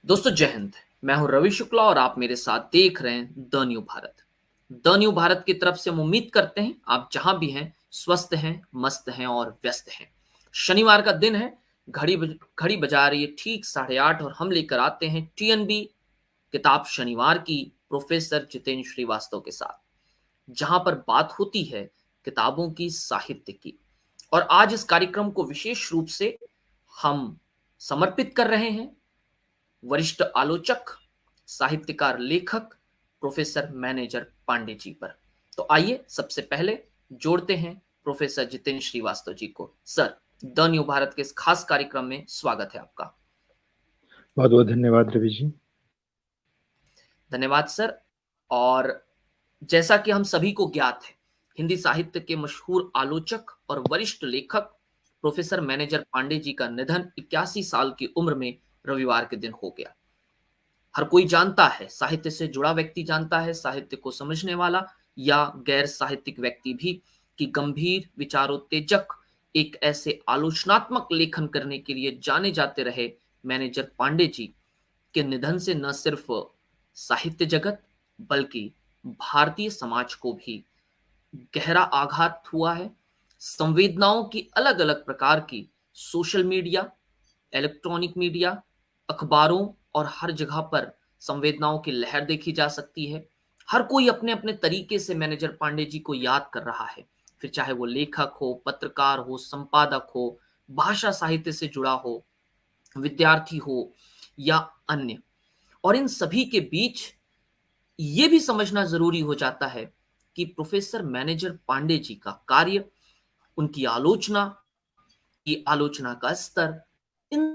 दोस्तों जय हिंद। मैं हूं रवि शुक्ला और आप मेरे साथ देख रहे हैं the new Bharat. The new Bharat की तरफ से हम उम्मीद करते हैं आप जहां भी हैं स्वस्थ हैं, मस्त हैं और व्यस्त हैं। शनिवार का दिन है। घड़ी बजा रही है ठीक 8:30 और हम लेकर आते हैं टीएनबी किताब शनिवार की प्रोफेसर जितेंद्र श्रीवास्तव के साथ, जहां पर बात होती है किताबों की, साहित्य की। और आज इस कार्यक्रम को विशेष रूप से हम समर्पित कर रहे हैं वरिष्ठ आलोचक, साहित्यकार, लेखक प्रोफेसर मैनेजर पांडे जी पर। तो आइए सबसे पहले जोड़ते हैं प्रोफेसर जितेंद्र श्रीवास्तव जी को। सर, द न्यू भारत के इस खास कार्यक्रम में स्वागत है आपका। बहुत बहुत धन्यवाद रवि जी। धन्यवाद सर। और जैसा कि हम सभी को ज्ञात है, हिंदी साहित्य के मशहूर आलोचक और वरिष्ठ लेखक प्रोफेसर मैनेजर पांडे जी का निधन 81 साल की उम्र में रविवार के दिन हो गया। हर कोई जानता है, साहित्य से जुड़ा व्यक्ति जानता है, साहित्य को समझने वाला या गैर साहित्यिक व्यक्ति भी, कि गंभीर विचारोत्तेजक एक ऐसे आलोचनात्मक लेखन करने के लिए जाने जाते रहे मैनेजर पांडे जी के निधन से न सिर्फ साहित्य जगत बल्कि भारतीय समाज को भी गहरा आघात हुआ है। संवेदनाओं की अलग अलग प्रकार की, सोशल मीडिया, इलेक्ट्रॉनिक मीडिया, अखबारों और हर जगह पर संवेदनाओं की लहर देखी जा सकती है। हर कोई अपने अपने तरीके से मैनेजर पांडे जी को याद कर रहा है, फिर चाहे वो लेखक हो, पत्रकार हो, संपादक हो, भाषा साहित्य से जुड़ा हो, विद्यार्थी हो या अन्य। और इन सभी के बीच ये भी समझना जरूरी हो जाता है कि प्रोफेसर मैनेजर पांडे जी का कार्य, उनकी आलोचना, की आलोचना का स्तर, इन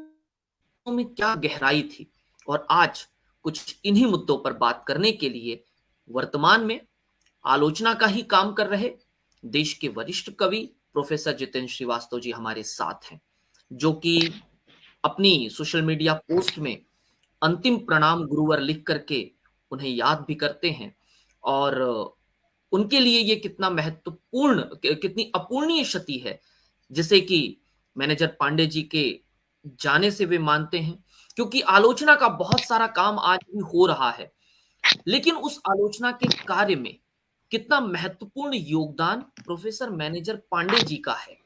में क्या गहराई थी। और आज कुछ इन्हीं मुद्दों पर बात करने के लिए वर्तमान में आलोचना का ही काम कर रहे देश के वरिष्ठ कवि प्रोफेसर जितेंद्र श्रीवास्तव जी हमारे साथ हैं, जो कि अपनी सोशल मीडिया पोस्ट में अंतिम प्रणाम गुरुवर लिख करके उन्हें याद भी करते हैं। और उनके लिए ये कितना महत्वपूर्ण, कितनी अपूर्णीय क्षति है जिसे कि मैनेजर पांडे जी के जाने से वे मानते हैं। क्योंकि आलोचना का बहुत सारा काम आज भी हो रहा है, लेकिन उस आलोचना के कार्य में कितना महत्वपूर्ण योगदान प्रोफेसर मैनेजर पांडे जी का है,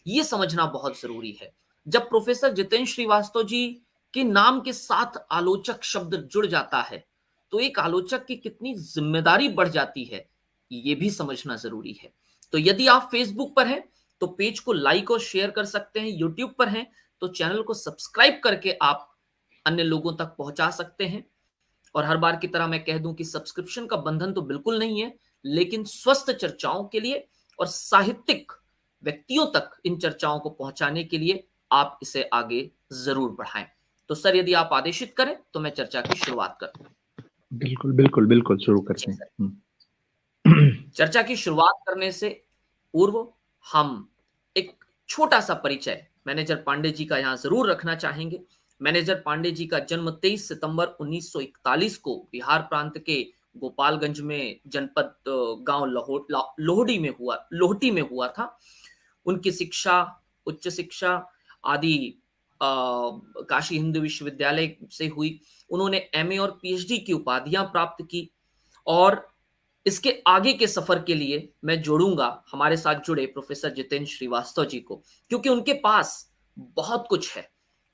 ये समझना बहुत जरूरी है। जब प्रोफेसर जितेंद्र श्रीवास्तव जी के नाम के साथ आलोचक शब्द जुड़ जाता है, तो एक आलोचक की कितनी जिम्मेदारी बढ़ जाती है, ये भी समझना जरूरी है। तो यदि आप फेसबुक पर हैं तो पेज को लाइक और शेयर कर सकते हैं, यूट्यूब पर हैं तो चैनल को सब्सक्राइब करके आप अन्य लोगों तक पहुंचा सकते हैं। और हर बार की तरह मैं कह दूं कि सब्सक्रिप्शन का बंधन तो बिल्कुल नहीं है, लेकिन स्वस्थ चर्चाओं के लिए और साहित्यिक व्यक्तियों तक इन चर्चाओं को पहुंचाने के लिए आप इसे आगे जरूर बढ़ाएं। तो सर, यदि आप आदेशित करें तो मैं चर्चा की शुरुआत करूं। बिल्कुल बिल्कुल बिल्कुल शुरू जी करते सर। हैं। चर्चा की शुरुआत करने से पूर्व हम एक छोटा सा परिचय मैनेजर पांडे जी का यहां जरूर रखना चाहेंगे। मैनेजर पांडे जी का जन्म 23 सितंबर 1941 को बिहार प्रांत के गोपालगंज में जनपद गांव लोहटी में हुआ था। उनकी शिक्षा, उच्च शिक्षा आदि काशी हिंदू विश्वविद्यालय से हुई। उन्होंने एमए और पीएचडी की उपाधियां प्राप्त की। और इसके आगे के सफर के लिए मैं जोड़ूंगा हमारे साथ जुड़े प्रोफेसर जितेंद्र श्रीवास्तव जी को, क्योंकि उनके पास बहुत कुछ है।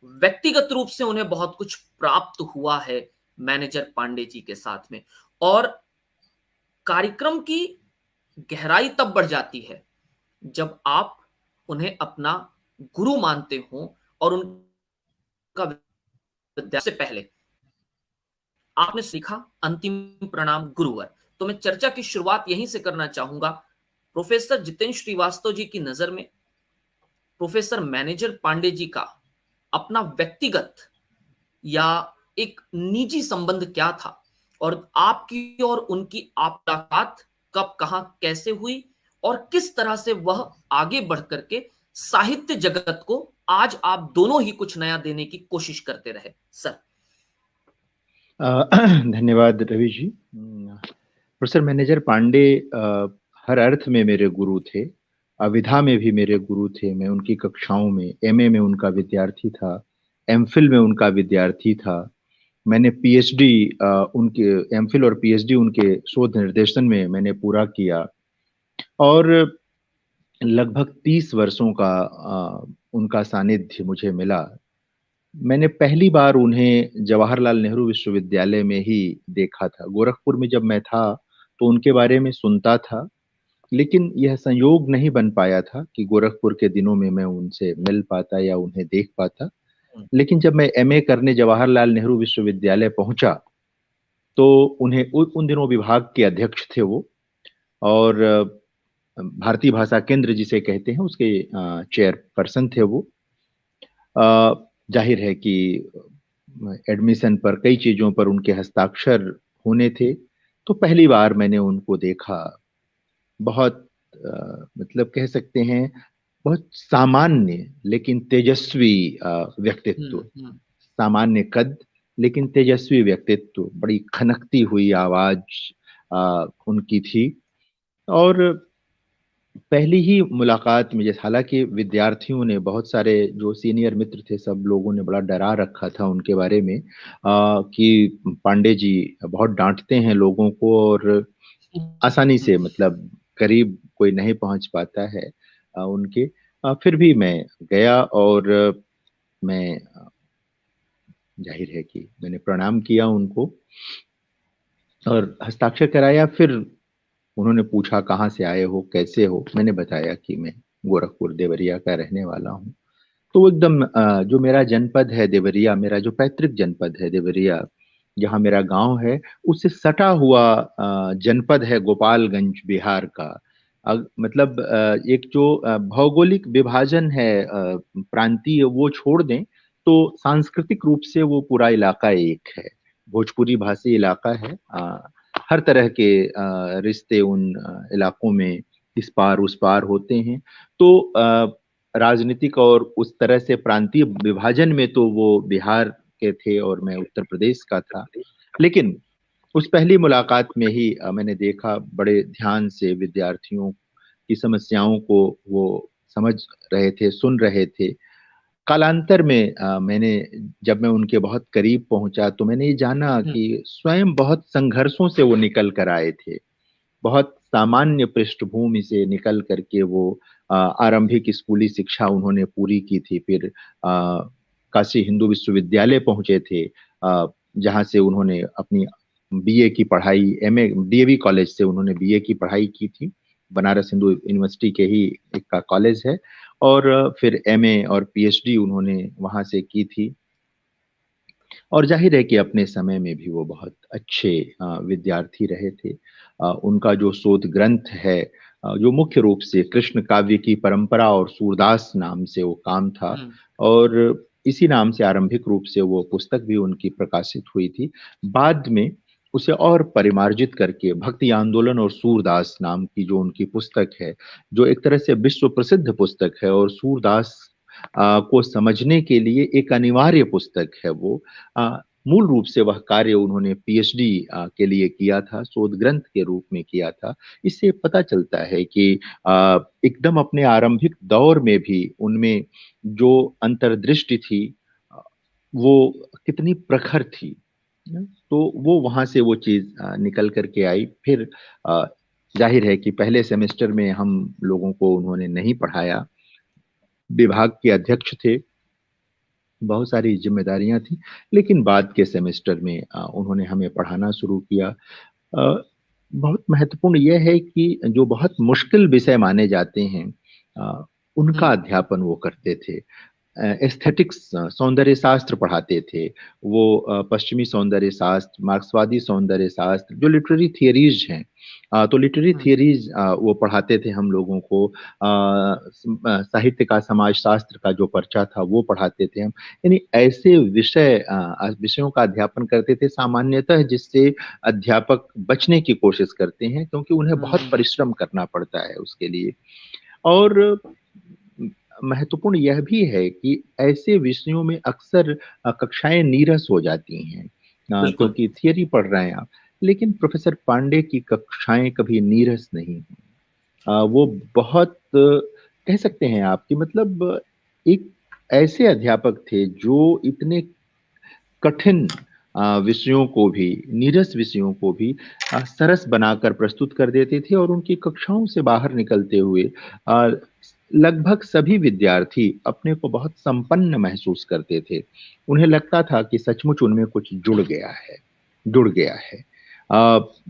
व्यक्तिगत रूप से उन्हें बहुत कुछ प्राप्त हुआ है मैनेजर पांडे जी के साथ में। और कार्यक्रम की गहराई तब बढ़ जाती है जब आप उन्हें अपना गुरु मानते हो और उनका विद्या से पहले आपने सीखा अंतिम प्रणाम गुरुवर। तो मैं चर्चा की शुरुआत यहीं से करना चाहूंगा। प्रोफेसर जितेंद्र श्रीवास्तव जी की नजर में प्रोफेसर मैनेजर पांडे जी का अपना व्यक्तिगत या एक निजी संबंध क्या था, और आपकी और उनकी मुलाकात कब, कहां, कैसे हुई, और किस तरह से वह आगे बढ़ करके साहित्य जगत को आज आप दोनों ही कुछ नया देने की कोशिश करते रहे सर। धन्यवाद रवि जी। प्रोफेसर मैनेजर पांडे हर अर्थ में मेरे गुरु थे। विधा में भी मेरे गुरु थे। मैं उनकी कक्षाओं में, एमए में उनका विद्यार्थी था, एमफिल में उनका विद्यार्थी था। मैंने पीएचडी उनके एमफिल और पीएचडी उनके शोध निर्देशन में मैंने पूरा किया और लगभग 30 वर्षों का उनका सानिध्य मुझे मिला। मैंने पहली बार उन्हें जवाहरलाल नेहरू विश्वविद्यालय में ही देखा था। गोरखपुर में जब मैं था तो उनके बारे में सुनता था, लेकिन यह संयोग नहीं बन पाया था कि गोरखपुर के दिनों में मैं उनसे मिल पाता या उन्हें देख पाता। हुँ, लेकिन जब मैं एमए करने जवाहरलाल नेहरू विश्वविद्यालय पहुंचा तो उन्हें उन दिनों विभाग के अध्यक्ष थे वो, और भारतीय भाषा केंद्र जिसे कहते हैं उसके चेयरपर्सन थे वो। जाहिर है कि एडमिशन पर कई चीजों पर उनके हस्ताक्षर होने थे। तो पहली बार मैंने उनको देखा। बहुत मतलब कह सकते हैं बहुत सामान्य लेकिन तेजस्वी व्यक्तित्व। हुँ, हुँ, सामान्य कद लेकिन तेजस्वी व्यक्तित्व, बड़ी खनकती हुई आवाज उनकी थी। और पहली ही मुलाकात में, जैसे हालांकि विद्यार्थियों ने, बहुत सारे जो सीनियर मित्र थे, सब लोगों ने बड़ा डरा रखा था उनके बारे में कि पांडे जी बहुत डांटते हैं लोगों को और आसानी हुँ, से मतलब करीब कोई नहीं पहुंच पाता है उनके। फिर भी मैं गया और मैं जाहिर है कि मैंने प्रणाम किया उनको और हस्ताक्षर कराया। फिर उन्होंने पूछा कहाँ से आए हो, कैसे हो। मैंने बताया कि मैं गोरखपुर देवरिया का रहने वाला हूँ। तो वो एकदम जो मेरा जनपद है देवरिया, मेरा जो पैतृक जनपद है देवरिया, जहाँ मेरा गांव है, उससे सटा हुआ जनपद है गोपालगंज बिहार का। मतलब एक जो भौगोलिक विभाजन है प्रांतीय, वो छोड़ दें तो सांस्कृतिक रूप से वो पूरा इलाका एक है। भोजपुरी भाषी इलाका है। हर तरह के रिश्ते उन इलाकों में इस पार उस पार होते हैं। तो राजनीतिक और उस तरह से प्रांतीय विभाजन में तो वो बिहार के थे और मैं उत्तर प्रदेश का था। लेकिन उस पहली मुलाकात में ही मैंने देखा, बड़े ध्यान से विद्यार्थियों की समस्याओं को वो समझ रहे थे, सुन रहे थे। कालांतर में मैंने, जब मैं उनके बहुत करीब पहुंचा तो मैंने ये जाना हुँ, कि स्वयं बहुत संघर्षों से वो निकल कर आए थे। बहुत सामान्य पृष्ठभूमि से निकल करके वो आरंभिक स्कूली शिक्षा उन्होंने पूरी की थी। फिर काशी हिंदू विश्वविद्यालय पहुंचे थे, जहां से उन्होंने अपनी बीए की पढ़ाई, एमए डीएवी कॉलेज से उन्होंने बीए की पढ़ाई की थी। बनारस हिंदू यूनिवर्सिटी के ही एक का कॉलेज है। और फिर एमए और पीएचडी उन्होंने वहां से की थी। और जाहिर है कि अपने समय में भी वो बहुत अच्छे विद्यार्थी रहे थे। उनका जो शोध ग्रंथ है, जो मुख्य रूप से कृष्ण काव्य की परंपरा और सूरदास नाम से वो काम था, हुँ, और इसी नाम से आरंभिक रूप से वो पुस्तक भी उनकी प्रकाशित हुई थी। बाद में उसे और परिमार्जित करके भक्ति आंदोलन और सूरदास नाम की जो उनकी पुस्तक है, जो एक तरह से विश्व प्रसिद्ध पुस्तक है और सूरदास को समझने के लिए एक अनिवार्य पुस्तक है वो। मूल रूप से वह कार्य उन्होंने पीएचडी के लिए किया था, शोध ग्रंथ के रूप में किया था। इससे पता चलता है कि एकदम अपने आरंभिक दौर में भी उनमें जो अंतर्दृष्टि थी वो कितनी प्रखर थी। तो वो वहां से वो चीज निकल करके आई। फिर अ, जाहिर है कि पहले सेमेस्टर में हम लोगों को उन्होंने नहीं पढ़ाया। विभाग के अध्यक्ष थे, बहुत सारी जिम्मेदारियां थी। लेकिन बाद के सेमेस्टर में उन्होंने हमें पढ़ाना शुरू किया। बहुत महत्वपूर्ण यह है कि जो बहुत मुश्किल विषय माने जाते हैं, हुँ, उनका अध्यापन वो करते थे। एस्थेटिक्स, सौंदर्य शास्त्र पढ़ाते थे वो। पश्चिमी सौंदर्य शास्त्र, मार्क्सवादी सौंदर्य शास्त्र, जो लिटरेरी थियरीज हैं, तो लिटरेरी हुँ, थियरीज वो पढ़ाते थे हम लोगों को। साहित्य का, समाज शास्त्र का जो पर्चा था वो पढ़ाते थे हम। यानी ऐसे विषयों का अध्यापन करते थे सामान्यतः, जिससे अध्यापक बचने की कोशिश करते हैं, क्योंकि उन्हें बहुत हुँ, परिश्रम करना पड़ता है उसके लिए। और महत्वपूर्ण यह भी है कि ऐसे विषयों में अक्सर कक्षाएं नीरस हो जाती हैं, बिल्कुल। क्योंकि थियरी पढ़ रहे हैं आप। लेकिन प्रोफेसर पांडे की कक्षाएं कभी नीरस नहीं हुई। वो बहुत कह सकते हैं आप कि मतलब एक ऐसे अध्यापक थे जो इतने कठिन विषयों को भी, नीरस विषयों को भी सरस बनाकर प्रस्तुत कर देते थे और उनकी कक्षाओं से बाहर निकलते हुए अ, लगभग सभी विद्यार्थी अपने को बहुत संपन्न महसूस करते थे। उन्हें लगता था कि सचमुच उनमें कुछ जुड़ गया है।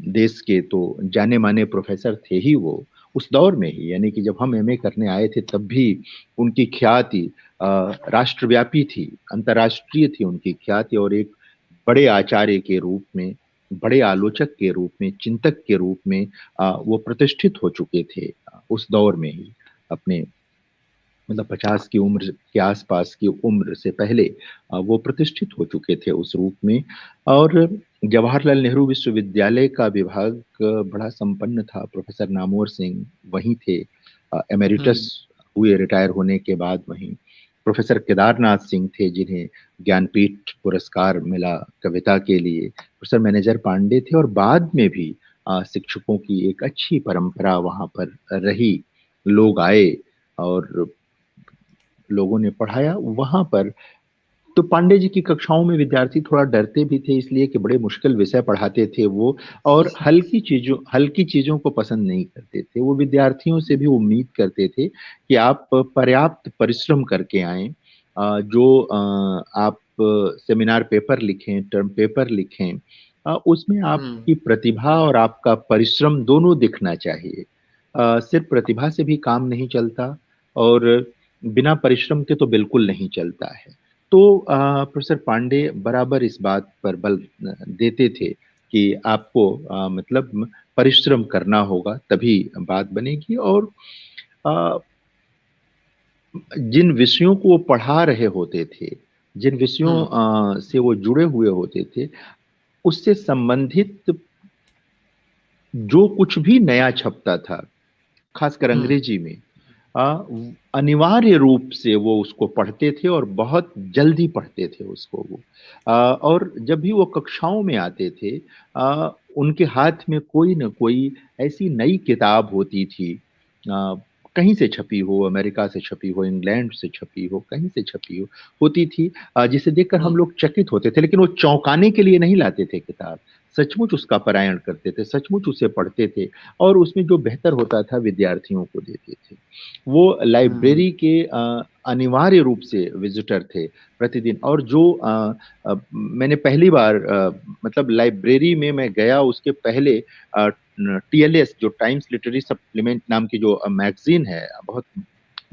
देश के तो जाने-माने प्रोफ़ेसर थे ही वो, उस दौर में ही, यानी कि जब हम एमए करने आए थे तब भी उनकी ख्याति अ, राष्ट्रव्यापी थी, अंतर्राष्ट्रीय थी उनकी ख्याति और एक बड़े आचार्य के रूप में, बड़े आलोचक के रूप में, चिंतक के रूप में वो प्रतिष्ठित हो चुके थे उस दौर में ही, अपने मतलब 50 की उम्र के आसपास की उम्र से पहले वो प्रतिष्ठित हो चुके थे उस रूप में। और जवाहरलाल नेहरू विश्वविद्यालय का विभाग बड़ा संपन्न था। प्रोफेसर नामवर सिंह वहीं थे, एमेरिटस हुँ, हुए रिटायर होने के बाद वहीं। प्रोफेसर केदारनाथ सिंह थे जिन्हें ज्ञानपीठ पुरस्कार मिला कविता के लिए। प्रोफेसर मैनेजर पांडे थे और बाद में भी शिक्षकों की एक अच्छी परंपरा वहाँ पर रही। लोग आए और लोगों ने पढ़ाया वहाँ पर। तो पांडे जी की कक्षाओं में विद्यार्थी थोड़ा डरते भी थे इसलिए कि बड़े मुश्किल विषय पढ़ाते थे वो और हल्की चीज़ों को पसंद नहीं करते थे। वो विद्यार्थियों से भी उम्मीद करते थे कि आप पर्याप्त परिश्रम करके आएँ। जो आप सेमिनार पेपर लिखें, टर्म पेपर लिखें, उसमें हुँ, आपकी प्रतिभा और आपका परिश्रम दोनों दिखना चाहिए। सिर्फ़ प्रतिभा से भी काम नहीं चलता और बिना परिश्रम के तो बिल्कुल नहीं चलता है। तो प्रोफ़ेसर पांडे बराबर इस बात पर बल देते थे कि आपको मतलब परिश्रम करना होगा तभी बात बनेगी और अ, जिन विषयों को वो पढ़ा रहे होते थे, जिन विषयों हुँ, से वो जुड़े हुए होते थे, उससे संबंधित जो कुछ भी नया छपता था, खासकर हुँ, अंग्रेजी में, अनिवार्य रूप से वो उसको पढ़ते थे और बहुत जल्दी पढ़ते थे उसको वो। और जब भी वो कक्षाओं में आते थे, उनके हाथ में कोई न कोई ऐसी नई किताब होती थी, अ, कहीं से छपी हो, अमेरिका से छपी हो, इंग्लैंड से छपी हो, कहीं से छपी हो, होती थी, जिसे देखकर हम हुँ, लोग चकित होते थे, लेकिन वो चौंकाने के लिए नहीं लाते थे किताब, सचमुच उसका पारायण करते थे, सचमुच उसे पढ़ते थे और उसमें जो बेहतर होता था विद्यार्थियों को देते थे। वो हुँ, लाइब्रेरी के अनिवार्य रूप से विज़िटर थे प्रतिदिन और जो मैंने पहली बार मतलब लाइब्रेरी में मैं गया उसके पहले टीएलएस जो टाइम्स लिटरेरी सप्लीमेंट नाम की जो मैगज़ीन है, बहुत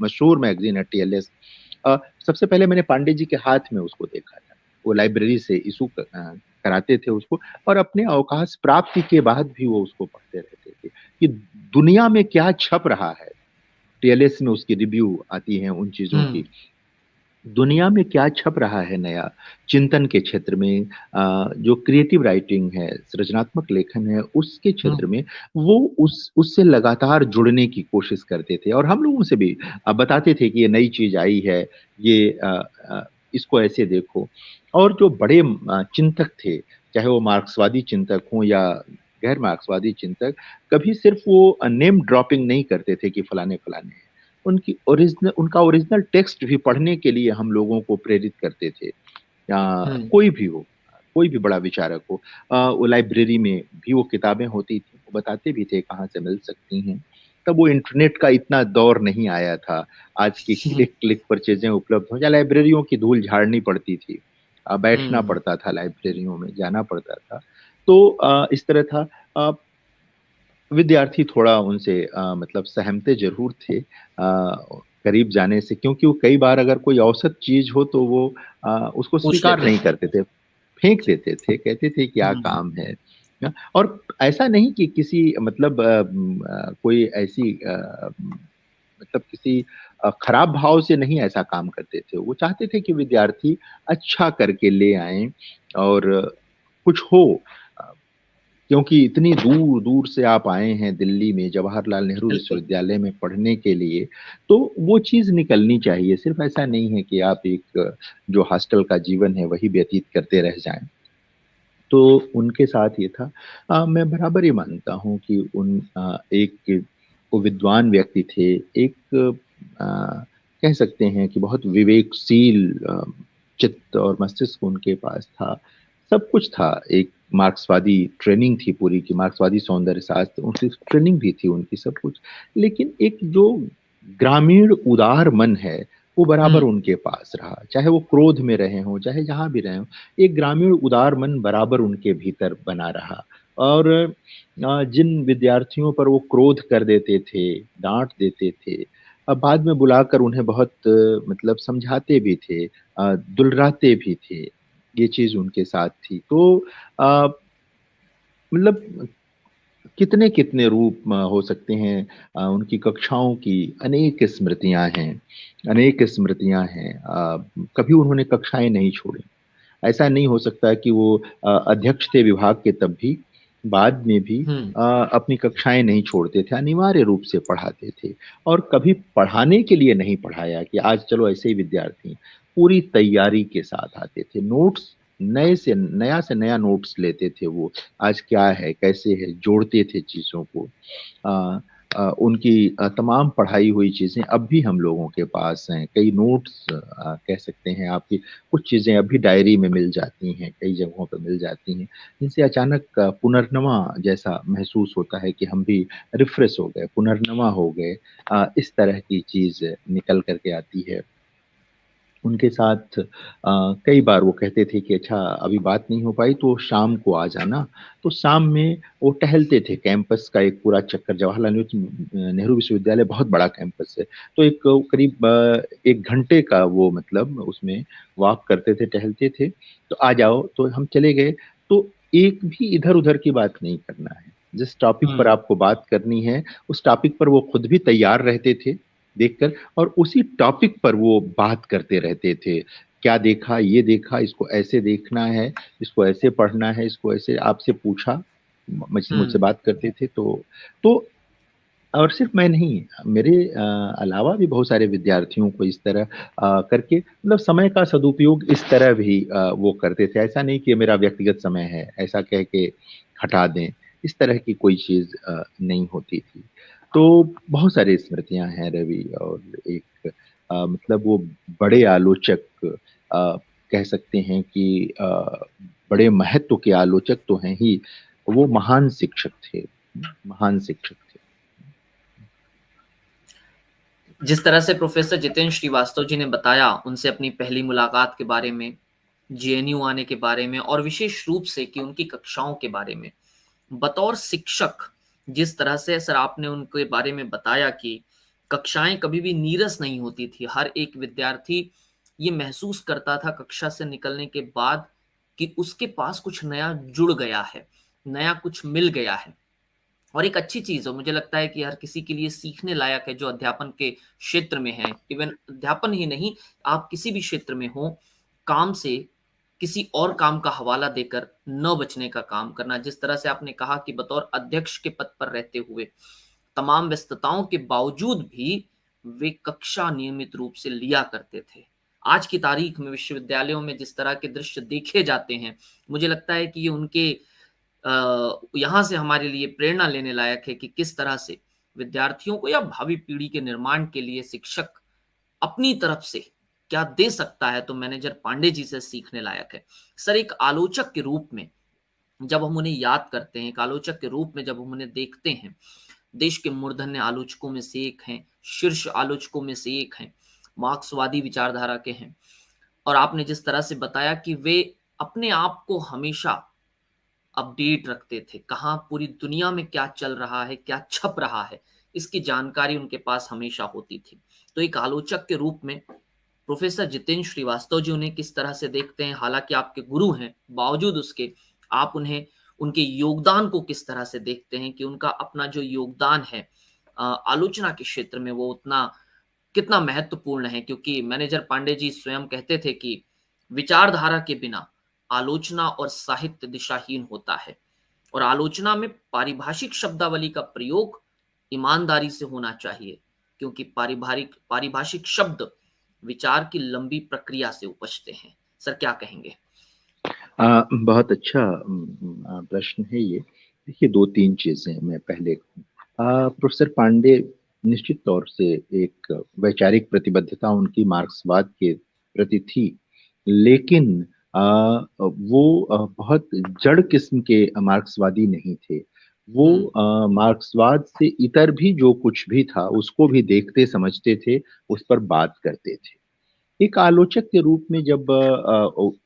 मशहूर मैगज़ीन है टीएलएस। सबसे पहले मैंने पांडे जी के हाथ में उसको देखा था। वो लाइब्रेरी से कराते थे उसको और अपने अवकाश प्राप्ति के बाद भी वो उसको पढ़ते रहते थे, कि दुनिया में क्या छप रहा है। टीएलएस में उसकी रिव्यू आती है उन चीज़ों की। हुँ, दुनिया में क्या छप रहा है नया, चिंतन के क्षेत्र में, जो क्रिएटिव राइटिंग है, सृजनात्मक लेखन है, उसके हुँ, क्षेत्र में वो उस उससे लगातार जुड़ने की कोशिश करते थे और हम लोगों से भी बताते थे कि ये नई चीज़ आई है, ये इसको ऐसे देखो। और जो बड़े चिंतक थे, चाहे वो मार्क्सवादी चिंतक हों या गैर मार्क्सवादी चिंतक, कभी सिर्फ वो नेम ड्रॉपिंग नहीं करते थे कि फलाने-फलाने हैं। उनका ओरिजिनल टेक्स्ट भी पढ़ने के लिए हम लोगों को प्रेरित करते थे। हुँ, कोई भी हो, कोई भी बड़ा विचारक हो, वो लाइब्रेरी में भी वो किताबें होती थी, वो बताते भी थे कहाँ से मिल सकती हैं। तब वो इंटरनेट का इतना दौर नहीं आया था, आज की हुँ, क्लिक पर चीज़ें उपलब्ध हो या लाइब्रेरियों की धूल झाड़नी पड़ती थी। बैठना हुँ, पड़ता था लाइब्रेरियों में, जाना पड़ता था। तो इस तरह था। अ, विद्यार्थी थोड़ा उनसे मतलब सहमते ज़रूर थे करीब जाने से, क्योंकि वो कई बार अगर कोई औसत चीज़ हो तो वो उसको पूछ स्वीकार लेते नहीं थे। करते थे, फेंक देते थे, कहते थे क्या हुँ, काम है। और ऐसा नहीं कि किसी मतलब कोई ऐसी मतलब किसी खराब भाव से नहीं ऐसा काम करते थे। वो चाहते थे कि विद्यार्थी अच्छा करके ले आएँ और कुछ हो। अ क्योंकि इतनी दूर-दूर से आप आए हैं दिल्ली में जवाहरलाल नेहरू बिल्कुल। विश्वविद्यालय में पढ़ने के लिए, तो वो चीज़ निकलनी चाहिए। सिर्फ़ ऐसा नहीं है कि आप एक जो हॉस्टल का जीवन है वही व्यतीत करते रह जाएँ। तो उनके साथ ये था। मैं बराबर ही मानता हूँ कि एक वो विद्वान व्यक्ति थे, एक कह सकते हैं कि बहुत विवेकशील चित्त और मस्तिष्क उनके पास था। सब कुछ था। एक मार्क्सवादी ट्रेनिंग थी पूरी की, मार्क्सवादी सौंदर्य शास्त्र, उनकी ट्रेनिंग भी थी उनकी, सब कुछ। लेकिन एक जो ग्रामीण उदार मन है, वो बराबर हुँ, उनके पास रहा, चाहे वो क्रोध में रहे हों, चाहे जहाँ भी रहे हों। एक ग्रामीण उदार मन बराबर उनके भीतर बना रहा। और जिन विद्यार्थियों पर वो क्रोध कर देते थे, डाँट देते थे, बाद में बुलाकर उन्हें बहुत मतलब समझाते भी थे, दुलराते भी थे। ये चीज़ उनके साथ थी। तो अ, मतलब कितने-कितने रूप हो सकते हैं। उनकी कक्षाओं की अनेक स्मृतियाँ हैं, अनेक स्मृतियाँ हैं। कभी उन्होंने कक्षाएँ नहीं छोड़ी। ऐसा नहीं हो सकता कि वो अध्यक्ष थे विभाग के तब भी, बाद में भी हुँ, अपनी कक्षाएँ नहीं छोड़ते थे, अनिवार्य रूप से पढ़ाते थे। और कभी पढ़ाने के लिए नहीं पढ़ाया कि आज चलो ऐसे ही विद्यार्थी, पूरी तैयारी के साथ आते थे। नोट्स नया से नया नोट्स लेते थे वो, आज क्या है, कैसे है, जोड़ते थे चीज़ों को। अ उनकी तमाम पढ़ाई हुई चीज़ें अब भी हम लोगों के पास हैं। कई नोट्स कह सकते हैं आपकी, कुछ चीज़ें अभी डायरी में मिल जाती हैं, कई जगहों पे मिल जाती हैं, जिनसे अचानक पुनर्नवा जैसा महसूस होता है कि हम भी रिफ्रेश हो गए, पुनर्नवा हो गए। इस तरह की चीज़ निकल कर के आती है। उनके साथ कई बार वो कहते थे कि अच्छा अभी बात नहीं हो पाई तो शाम को आ जाना। तो शाम में वो टहलते थे, कैंपस का एक पूरा चक्कर, जवाहरलाल नेहरू विश्वविद्यालय बहुत बड़ा कैंपस है। तो एक करीब 1 घंटे का वो मतलब उसमें वॉक करते थे, टहलते थे। तो आ जाओ, तो हम चले गए। तो एक भी इधर-उधर की बात नहीं करना है। जिस टॉपिक पर हुँ, आपको बात करनी है, उस टॉपिक पर वो खुद भी तैयार रहते थे, देखकर, और उसी टॉपिक पर वो बात करते रहते थे। क्या देखा, ये देखा, इसको ऐसे देखना है, इसको ऐसे पढ़ना है, इसको ऐसे आपसे पूछा, मुझसे हुँ। बात करते थे। तो और सिर्फ मैं नहीं, मेरे अलावा भी बहुत सारे विद्यार्थियों को इस तरह करके मतलब समय का सदुपयोग इस तरह भी वो करते थे। ऐसा नहीं कि ये मेरा व्यक्तिगत समय है, ऐसा कह के हटा दें, इस तरह की कोई चीज़ नहीं होती थी। तो बहुत सारी स्मृतियाँ हैं रवि। और एक मतलब वो बड़े आलोचक, कह सकते हैं कि बड़े महत्व के आलोचक तो हैं ही, वो महान शिक्षक थे, महान शिक्षक थे। जिस तरह से प्रोफ़ेसर जितेंद्र श्रीवास्तव जी ने बताया, उनसे अपनी पहली मुलाकात के बारे में, जेएनयू आने के बारे में और विशेष रूप से कि उनकी कक्षाओं के बारे में। बतौर शिक्षक, जिस तरह से सर आपने उनके बारे में बताया कि कक्षाएँ कभी भी नीरस नहीं होती थी। हर एक विद्यार्थी ये महसूस करता था कक्षा से निकलने के बाद कि उसके पास कुछ नया जुड़ गया है, नया कुछ मिल गया है। और एक अच्छी चीज़ है, मुझे लगता है कि हर किसी के लिए सीखने लायक है जो अध्यापन के क्षेत्र में है। इवन अध्यापन ही नहीं, आप किसी भी क्षेत्र में हो, काम से किसी और काम का हवाला देकर न बचने का काम करना। जिस तरह से आपने कहा कि बतौर अध्यक्ष के पद पर रहते हुए, तमाम व्यस्तताओं के बावजूद भी वे कक्षा नियमित रूप से लिया करते थे। आज की तारीख में विश्वविद्यालयों में जिस तरह के दृश्य देखे जाते हैं, मुझे लगता है कि ये उनके यहाँ से हमारे लिए प्रेरणा लेने लायक है कि किस तरह से विद्यार्थियों को या भावी पीढ़ी के निर्माण के लिए शिक्षक अपनी तरफ से क्या दे सकता है, तो मैनेजर पांडे जी से सीखने लायक है। सर, एक आलोचक के रूप में जब हम उन्हें याद करते हैं, एक आलोचक के रूप में जब हम उन्हें देखते हैं, देश के मूर्धन्य आलोचकों में से एक हैं, शीर्ष आलोचकों में से एक हैं, मार्क्सवादी विचारधारा के हैं। और आपने जिस तरह से बताया कि वे अपने आप को हमेशा अपडेट रखते थे, कहाँ पूरी दुनिया में क्या चल रहा है, क्या छप रहा है, इसकी जानकारी उनके पास हमेशा होती थी। तो एक आलोचक के रूप में प्रोफ़ेसर जितेंद्र श्रीवास्तव जी उन्हें किस तरह से देखते हैं, हालाँकि आपके गुरु हैं, बावजूद उसके आप उन्हें उनके योगदान को किस तरह से देखते हैं कि उनका अपना जो योगदान है आलोचना के क्षेत्र में वो उतना कितना महत्वपूर्ण है? क्योंकि मैनेजर पांडे जी स्वयं कहते थे कि विचारधारा के बिना आलोचना और साहित्य दिशाहीन होता है और आलोचना में पारिभाषिक शब्दावली का प्रयोग ईमानदारी से होना चाहिए क्योंकि पारिभाषिक शब्द विचार की लंबी प्रक्रिया से उपजते हैं। सर क्या कहेंगे? बहुत अच्छा प्रश्न है ये। देखिए 2-3 चीज़ें मैं पहले प्रोफ़ेसर पांडे निश्चित तौर से एक वैचारिक प्रतिबद्धता उनकी मार्क्सवाद के प्रति थी। लेकिन वो बहुत जड़ किस्म के मार्क्सवादी नहीं थे। वो हुँ, मार्क्सवाद से इतर भी जो कुछ भी था उसको भी देखते समझते थे, उस पर बात करते थे। एक आलोचक के रूप में जब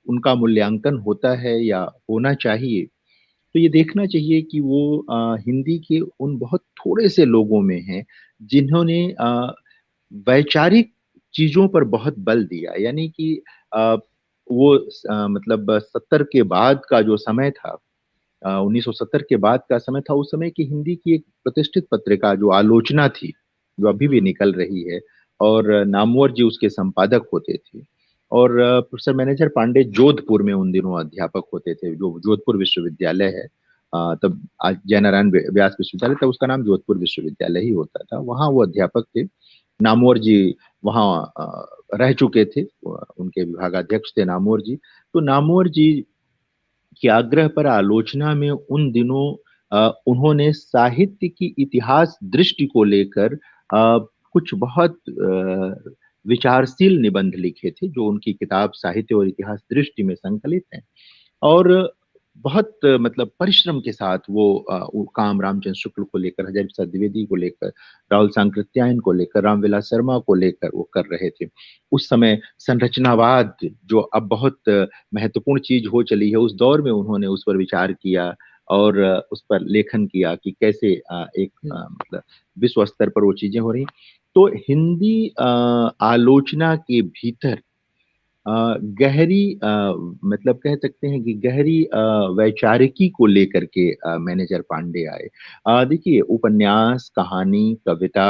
उनका मूल्यांकन होता है या होना चाहिए, तो ये देखना चाहिए कि वो हिंदी के उन बहुत थोड़े से लोगों में हैं जिन्होंने वैचारिक चीज़ों पर बहुत बल दिया। यानी कि अ, वो मतलब 70 के बाद का जो समय था, 1970 के बाद का समय था, उस समय की हिंदी की एक प्रतिष्ठित पत्रिका जो आलोचना थी, जो अभी भी हुँ, निकल रही है, और नामवर जी उसके संपादक होते थे। और प्रोफेसर मैनेजर पांडे जोधपुर में उन दिनों अध्यापक होते थे, जो जोधपुर विश्वविद्यालय है। तब आज जयनारायण व्यास विश्वविद्यालय, तब उसका नाम जोधपुर विश्वविद्यालय ही होता था। वहाँ वो अध्यापक थे। नामवर जी वहाँ रह चुके थे, उनके विभागाध्यक्ष थे नामवर जी। तो नामवर जी के आग्रह पर आलोचना में उन दिनों उन्होंने साहित्य की इतिहास दृष्टि को लेकर कुछ बहुत विचारशील निबंध लिखे थे, जो उनकी किताब साहित्य और इतिहास दृष्टि में संकलित है। और बहुत मतलब परिश्रम के साथ वो काम रामचंद्र शुक्ल को लेकर, हजारी प्रसाद द्विवेदी को लेकर, राहुल सांकृत्यायन को लेकर, रामविलास शर्मा को लेकर वो कर रहे थे। उस समय संरचनावाद जो अब बहुत महत्वपूर्ण चीज हो चली है, उस दौर में उन्होंने उस पर विचार किया और उस पर लेखन किया कि कैसे एक हुँ, मतलब विश्व स्तर पर वो चीजें हो रही। तो हिंदी आलोचना के भीतर गहरी मतलब कह सकते हैं कि गहरी वैचारिकी को लेकर के मैनेजर पांडे आए। देखिए, उपन्यास, कहानी, कविता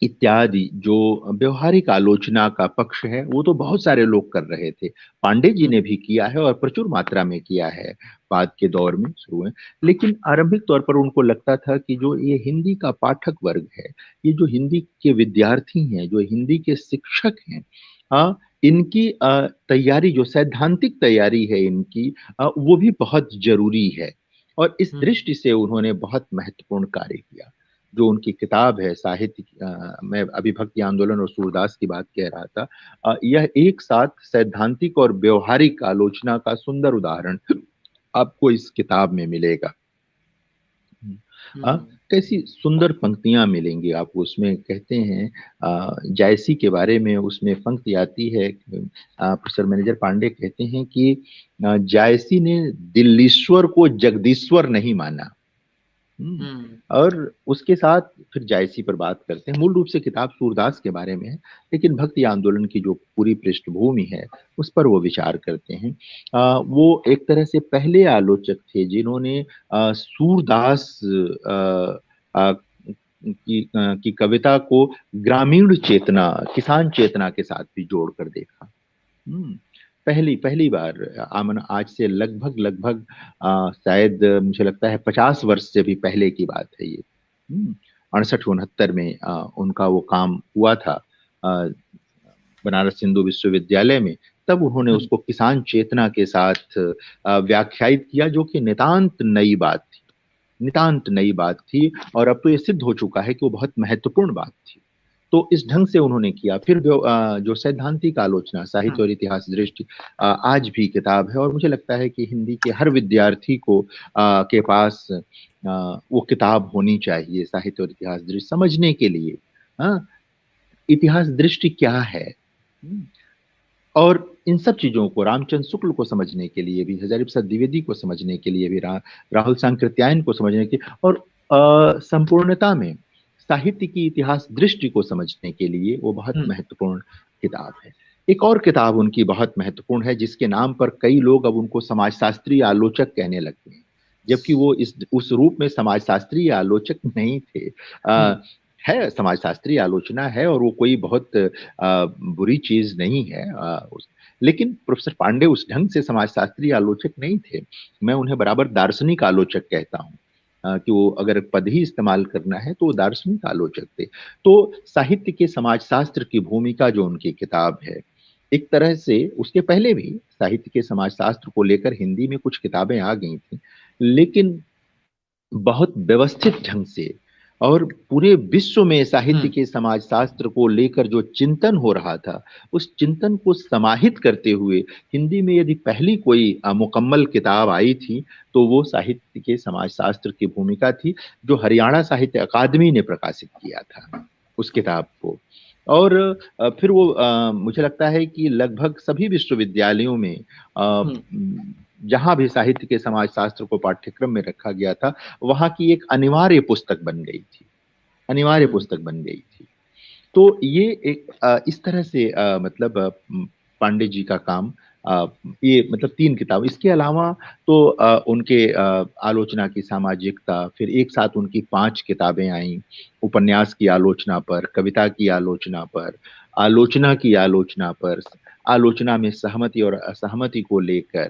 इत्यादि जो व्यवहारिक आलोचना का पक्ष है, वो तो बहुत सारे लोग कर रहे थे। पांडे जी हुँ, ने भी किया है और प्रचुर मात्रा में किया है बाद के दौर में, शुरू में। लेकिन आरंभिक तौर पर उनको लगता था कि जो ये हिंदी का पाठक वर्ग है, ये जो हिंदी के विद्यार्थी हैं, जो हिंदी के शिक्षक हैं, इनकी तैयारी, जो सैद्धांतिक तैयारी है इनकी, वो भी बहुत ज़रूरी है। और इस हुँ, दृष्टि से उन्होंने बहुत महत्वपूर्ण कार्य किया। जो उनकी किताब है साहित्य की, मैं अभी भक्ति आंदोलन और सूरदास की बात कह रहा था, यह एक साथ सैद्धांतिक और व्यवहारिक आलोचना का सुंदर उदाहरण आपको इस किताब में मिलेगा। हुँ, कैसी सुंदर पंक्तियां मिलेंगी आपको उसमें। कहते हैं जायसी के बारे में उसमें पंक्ति आती है, प्रोफेसर मैनेजर पांडे कहते हैं कि जायसी ने दिल्लीश्वर को जगदीश्वर नहीं माना। हम्म, हुँ, और उसके साथ फिर जायसी पर बात करते हैं। मूल रूप से किताब सूरदास के बारे में है, लेकिन भक्ति आंदोलन की जो पूरी पृष्ठभूमि है उस पर वो विचार करते हैं। वो एक तरह से पहले आलोचक थे जिन्होंने सूरदास की कविता को ग्रामीण चेतना, किसान चेतना के साथ भी जोड़कर देखा। हम्म, पहली पहली बार, आमन आज से लगभग लगभग शायद मुझे लगता है 50 वर्ष से भी पहले की बात है ये। 68-69 में उनका वो काम हुआ था अ, बनारस हिंदू विश्वविद्यालय में। तब उन्होंने हुँ, उसको किसान चेतना के साथ व्याख्यायित किया, जो कि नितांत नई बात थी, नितांत नई बात थी। और अब तो ये सिद्ध हो चुका है कि वो बहुत महत्वपूर्ण बात थी। तो इस ढंग से उन्होंने किया। फिर जो सैद्धांतिक आलोचना, हुँ, साहित्य और इतिहास दृष्टि, आज भी किताब है, और मुझे लगता है कि हिंदी के हर विद्यार्थी को के पास वो किताब होनी चाहिए, साहित्य और इतिहास दृष्टि समझने के लिए। हाँ, इतिहास दृष्टि क्या है। हम्म, और इन सब चीजों को, रामचंद्र शुक्ल को समझने के लिए भी, हजारी प्रसाद द्विवेदी को समझने के लिए भी, राहुल सांकृत्यायन को समझने के, और संपूर्णता में साहित्य की इतिहास दृष्टि को समझने के लिए वो बहुत हुँ, महत्वपूर्ण किताब है। एक और किताब उनकी बहुत महत्वपूर्ण है, जिसके नाम पर कई लोग अब उनको समाजशास्त्री आलोचक कहने लगते हैं, जबकि वो इस उस रूप में समाजशास्त्री आलोचक नहीं थे। हुँ, है, समाजशास्त्री आलोचना है, और वो कोई बहुत बुरी चीज नहीं है। लेकिन प्रोफेसर पांडे उस ढंग से समाजशास्त्री आलोचक नहीं थे। मैं उन्हें बराबर दार्शनिक आलोचक कहता हूँ। कि वो अगर पद ही इस्तेमाल करना है तो वो दार्शनिक आलोचक थे। तो साहित्य के समाजशास्त्र की भूमिका जो उनकी किताब है, एक तरह से उसके पहले भी साहित्य के समाजशास्त्र को लेकर हिंदी में कुछ किताबें आ गई थी, लेकिन बहुत व्यवस्थित ढंग से और पूरे विश्व में साहित्य हुँ, के समाजशास्त्र को लेकर जो चिंतन हो रहा था, उस चिंतन को समाहित करते हुए हिंदी में यदि पहली कोई मुकम्मल किताब आई थी, तो वो साहित्य के समाजशास्त्र की भूमिका थी, जो हरियाणा साहित्य अकादमी ने प्रकाशित किया था, उस किताब को। और फिर वो मुझे लगता है कि लगभग सभी विश्वविद्यालयों में हुँ, जहाँ भी साहित्य के समाजशास्त्र को पाठ्यक्रम में रखा गया था, वहाँ की एक अनिवार्य पुस्तक बन गई थी। अनिवार्य हुँ, पुस्तक बन गई थी। तो ये एक इस तरह से मतलब पांडे जी का काम ये मतलब 3 किताब। इसके अलावा तो उनके आलोचना की सामाजिकता, फिर एक साथ उनकी 5 किताबें आईं, उपन्यास की आलोचना पर, कविता की आलोचना पर, आलोचना में सहमति और असहमति को लेकर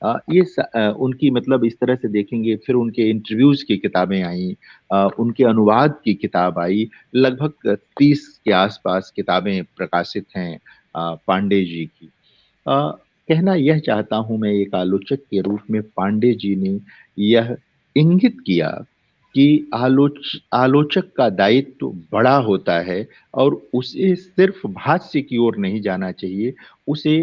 उनकी मतलब इस तरह से देखेंगे, फिर उनके इंटरव्यूज की किताबें आई, उनके अनुवाद की किताब आई, लगभग 30 के आसपास किताबें प्रकाशित हैं पांडे जी की। कहना यह चाहता हूं मैं एक आलोचक के रूप में, पांडे जी ने यह इंगित किया कि आलोचक का दायित्व बड़ा होता है और उसे सिर्फ भाष्य की ओर नहीं जाना चाहिए, उसे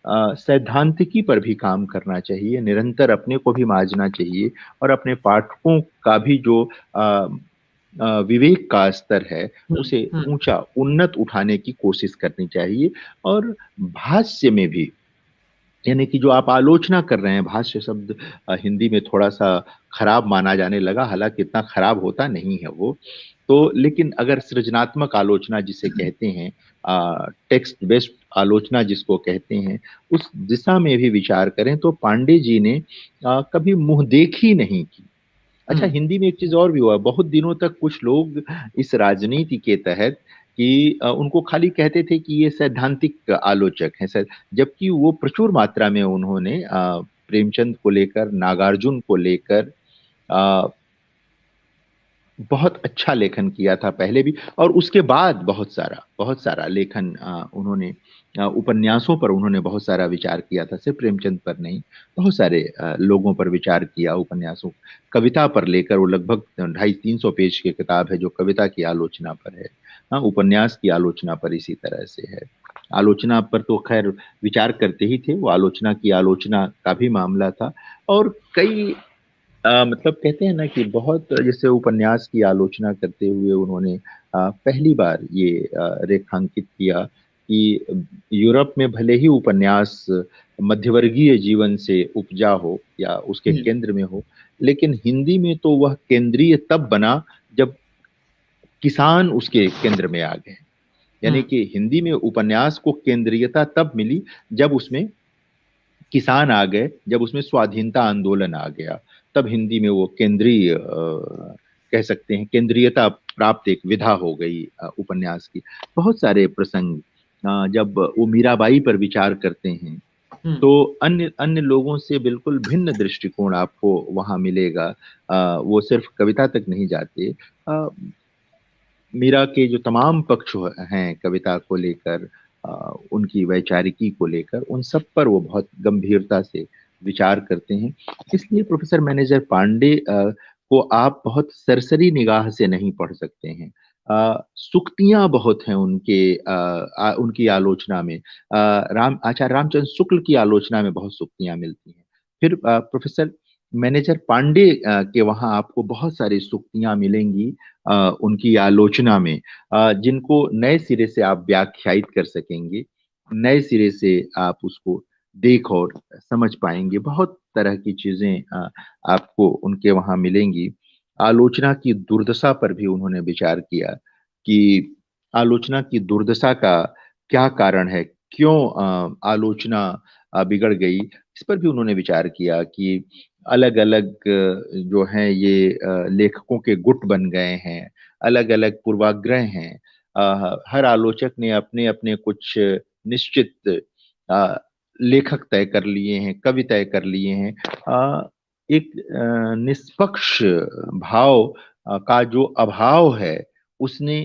सैद्धांतिकी पर भी काम करना चाहिए, निरंतर अपने को भी मांझना चाहिए और अपने पाठकों का भी जो विवेक का स्तर है, हुँ, उसे हुँ, ऊंचा उन्नत उठाने की कोशिश करनी चाहिए। और भाष्य में भी, यानी कि जो आप आलोचना कर रहे हैं, भाष्य शब्द हिंदी में थोड़ा-सा खराब माना जाने लगा, हालाँकि इतना खराब होता नहीं है वो। तो लेकिन अगर सृजनात्मक आलोचना जिसे कहते हैं, टेक्स्ट बेस्ड आलोचना जिसको कहते हैं, उस दिशा में भी विचार करें तो पांडे जी ने कभी मुँह देखी नहीं की। हुँ, अच्छा, हिंदी में एक चीज़ और भी हुआ, बहुत दिनों तक कुछ लोग इस राजनीति के तहत कि उनको खाली कहते थे कि ये सैद्धांतिक आलोचक हैं सर, जबकि वो प्रचुर मात्रा में उन्होंने प्रेमचंद को लेकर, नागार्जुन को लेकर अ, बहुत अच्छा लेखन किया था पहले भी, और उसके बाद बहुत सारा लेखन उन्होंने उपन्यासों पर उन्होंने बहुत सारा विचार किया था, सिर्फ प्रेमचंद पर नहीं, बहुत सारे लोगों पर विचार किया उपन्यासों, कविता पर लेकर वो लगभग 250-300 पेज की किताब है जो कविता की आलोचना पर है। हाँ, उपन्यास की आलोचना पर इसी तरह से है। आलोचना पर तो खैर विचार करते ही थे, वो आलोचना की आलोचना का भी मामला था। और कई मतलब कहते हैं ना कि बहुत जैसे उपन्यास की आलोचना करते हुए उन्होंने पहली बार ये रेखांकित किया कि यूरोप में भले ही उपन्यास मध्यवर्गीय जीवन से उपजा हो या उसके हुँ, केंद्र में हो, लेकिन हिंदी में तो वह केंद्रीय तब बना जब किसान उसके केंद्र में आ गए। हुँ, यानी कि हिंदी में उपन्यास को केंद्रीयता तब मिली जब उसमें किसान आ गए, जब उसमें स्वाधीनता आंदोलन आ गया, तब हिंदी में वो केंद्रीय कह सकते हैं केंद्रीयता प्राप्त एक विधा हो गई उपन्यास की। बहुत सारे प्रसंग जब वो मीराबाई पर विचार करते हैं, हुँ, तो अन्य अन्य लोगों से बिल्कुल भिन्न दृष्टिकोण आपको वहाँ मिलेगा। वो सिर्फ कविता तक नहीं जाते। मीरा के जो तमाम पक्ष हैं कविता को लेकर, उनकी वैचारिकी को लेकर, उन सब पर वो बहुत गंभीरता से विचार करते हैं। इसलिए प्रोफेसर मैनेजर पांडे को आप बहुत सरसरी निगाह से नहीं पढ़ सकते हैं। सूक्तियाँ बहुत हैं उनकी आलोचना में। राम आचार्य रामचंद्र शुक्ल की आलोचना में बहुत सूक्तियाँ मिलती हैं। फिर प्रोफेसर मैनेजर पांडे के वहाँ आपको बहुत सारी सूक्तियाँ मिलेंगी उनकी आलोचना में, जिनको नए सिरे से आप व्याख्यायित कर सकेंगे, नए सिरे से आप उसको देख और समझ पाएंगे। बहुत तरह की चीजें आपको उनके वहाँ मिलेंगी। आलोचना की दुर्दशा पर भी उन्होंने विचार किया कि आलोचना की दुर्दशा का क्या कारण है, क्यों आलोचना बिगड़ गई, इस पर भी उन्होंने विचार किया कि अलग-अलग जो हैं ये लेखकों के गुट बन गए हैं, अलग-अलग पूर्वाग्रह हैं। हर आलोचक ने अपने-अपने कुछ निश्चित अ, लेखक तय कर लिए हैं, कवि तय कर लिए हैं। एक निष्पक्ष भाव का जो अभाव है, उसने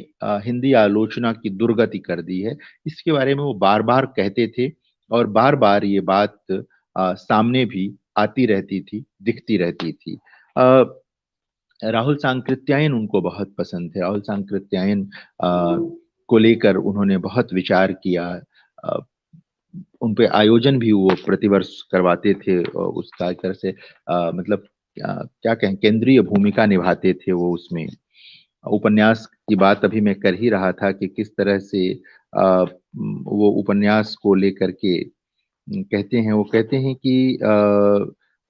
हिंदी आलोचना की दुर्गति कर दी है। इसके बारे में वो बार-बार कहते थे और बार-बार ये बात सामने भी आती रहती थी, दिखती रहती थी। राहुल सांकृत्यायन उनको बहुत पसंद थे। राहुल सांकृत्यायन को लेकर उन्होंने बहुत विचार किया। अ, उन पे आयोजन भी वो प्रतिवर्ष करवाते थे और उसका एक तरह से मतलब क्या कहें, केंद्रीय भूमिका निभाते थे वो उसमें। उपन्यास की बात अभी मैं कर ही रहा था कि किस तरह से वो उपन्यास को लेकर के कहते हैं, वो कहते हैं कि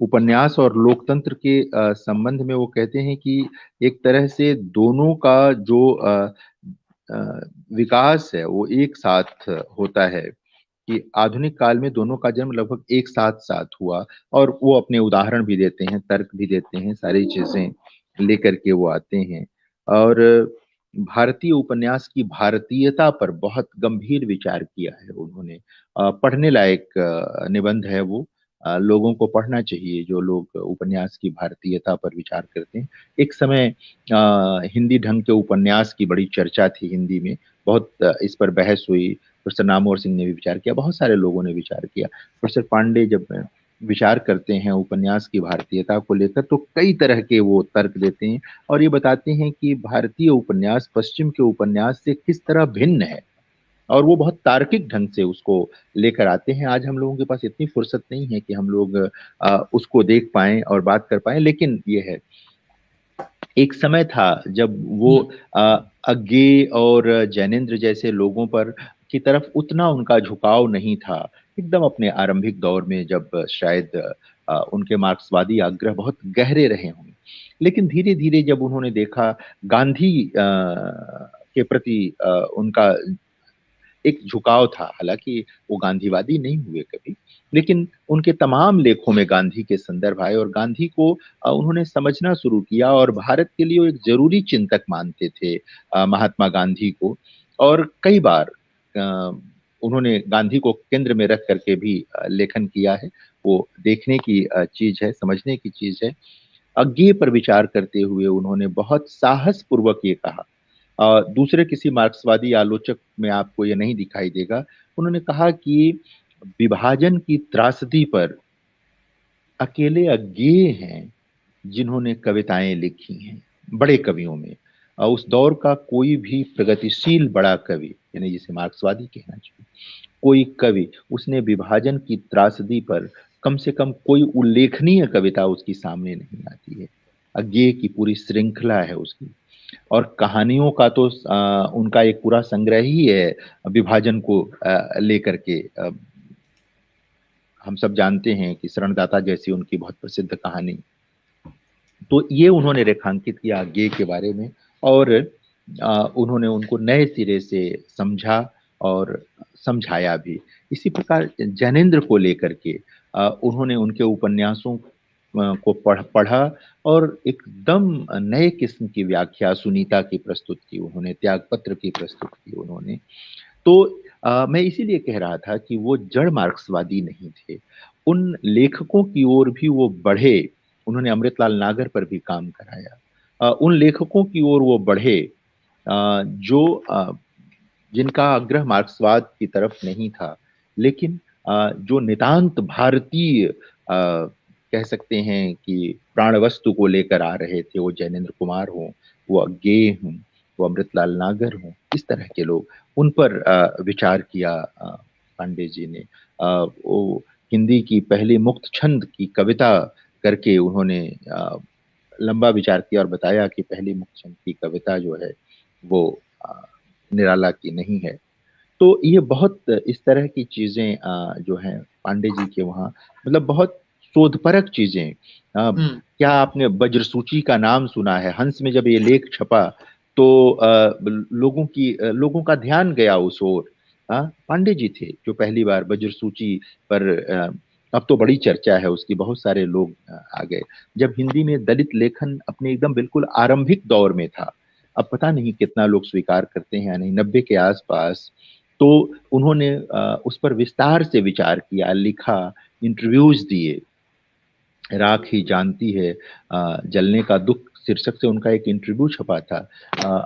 उपन्यास और लोकतंत्र के संबंध में वो कहते हैं कि एक तरह से दोनों का जो अ, विकास है वो एक साथ होता है, कि आधुनिक काल में दोनों का जन्म लगभग एक साथ साथ हुआ। और वो अपने उदाहरण भी देते हैं, तर्क भी देते हैं, सारी चीजें लेकर के वो आते हैं। और भारतीय उपन्यास की भारतीयता पर बहुत गंभीर विचार किया है उन्होंने। पढ़ने लायक निबंध है वो। लोगों को पढ़ना चाहिए जो लोग उपन्यास की भारतीयता पर विचार करते हैं। एक समय हिंदी ढंग के उपन्यास की बड़ी चर्चा थी हिंदी में, बहुत इस पर बहस हुई। प्रोफेसर नामवर सिंह ने भी विचार किया, बहुत सारे लोगों ने विचार किया। प्रोफेसर पांडे जब विचार करते हैं उपन्यास की भारतीयता को लेकर तो कई तरह के वो तर्क देते हैं और ये बताते हैं कि भारतीय उपन्यास पश्चिम के उपन्यास से किस तरह भिन्न है, और वो बहुत तार्किक ढंग से उसको लेकर आते हैं। आज हम लोगों के पास इतनी फुर्सत नहीं है कि हम लोग उसको देख पाएं और बात कर पाएं, लेकिन ये है, एक समय था जब वो हुँ, अज्ञे और जैनेन्द्र जैसे लोगों पर की तरफ उतना उनका झुकाव नहीं था। एकदम अपने आरंभिक दौर में जब शायद उनके मार्क्सवादी आग्रह बहुत गहरे रहे होंगे, लेकिन धीरे धीरे जब उन्होंने देखा गांधी के प्रति उनका एक झुकाव था। हालांकि वो गांधीवादी नहीं हुए कभी, लेकिन उनके तमाम लेखों में गांधी के संदर्भ आए और गांधी को उन्होंने समझना शुरू किया और भारत के लिए वो एक जरूरी चिंतक मानते थे महात्मा गांधी को। और कई बार उन्होंने गांधी को केंद्र में रख करके भी लेखन किया है। वो देखने की चीज है, समझने की चीज है। अज्ञेय पर विचार करते हुए उन्होंने बहुत साहस पूर्वक ये कहा। दूसरे किसी मार्क्सवादी आलोचक में आपको ये नहीं दिखाई देगा। उन्होंने कहा कि विभाजन की त्रासदी पर अकेले अज्ञेय हैं जिन्होंने कविताएं लिखी हैं, बड़े कवियों में। उस दौर का कोई भी प्रगतिशील बड़ा कवि, यानी जिसे मार्क्सवादी कहना चाहिए, कोई कवि उसने विभाजन की त्रासदी पर कम से कम कोई उल्लेखनीय कविता उसकी सामने नहीं आती है। अज्ञेय की पूरी श्रृंखला है उसकी, और कहानियों का तो उनका एक पूरा संग्रह ही है विभाजन को लेकर के। हम सब जानते हैं कि शरणदाता जैसी उनकी बहुत प्रसिद्ध कहानी। तो ये उन्होंने रेखांकित किया अज्ञेय के बारे में, और उन्होंने उनको नए सिरे से समझा और समझाया भी। इसी प्रकार जैनेन्द्र को लेकर के उन्होंने उनके उपन्यासों को पढ़ा और एकदम नए किस्म की व्याख्या सुनीता की प्रस्तुत की उन्होंने, त्यागपत्र की प्रस्तुत की उन्होंने। तो मैं इसीलिए कह रहा था कि वो जड़ मार्क्सवादी नहीं थे। उन लेखकों की ओर भी वो बढ़े। उन्होंने अमृतलाल नागर पर भी काम कराया। उन लेखकों की ओर वो बढ़े जो जिनका आग्रह मार्क्सवाद की तरफ नहीं था, लेकिन जो नितांत भारतीय कह सकते हैं कि प्राण वस्तु को लेकर आ रहे थे, वो जैनेन्द्र कुमार हों, वो अज्ञेय हों, वो अमृतलाल नागर हों, इस तरह के लोग, उन पर विचार किया पांडे जी ने। वो हिंदी की पहली मुक्त छंद की कविता करके उन्होंने लंबा विचार किया और बताया कि पहली मुक्त छंद की कविता जो है वो निराला की नहीं है। तो ये बहुत इस तरह की चीजें जो हैं पांडे जी के वहाँ, मतलब बहुत शोधपरक चीजें। हुँ, क्या आपने वज्रसूची का नाम सुना है? हंस में जब ये लेख छपा तो लोगों का ध्यान गया उस ओर। पांडे जी थे जो पहली बार वज्रसूची पर अब तो बड़ी चर्चा है उसकी, बहुत सारे लोग आ गए। जब हिंदी में दलित लेखन अपने एकदम बिल्कुल आरंभिक दौर में था, अब पता नहीं कितना लोग स्वीकार करते हैं या नहीं, 90 के आसपास, तो उन्होंने उस पर विस्तार से विचार किया, लिखा, इंटरव्यूज दिए। राख ही जानती है जलने का दुख शीर्षक से उनका एक इंटरव्यू छपा था।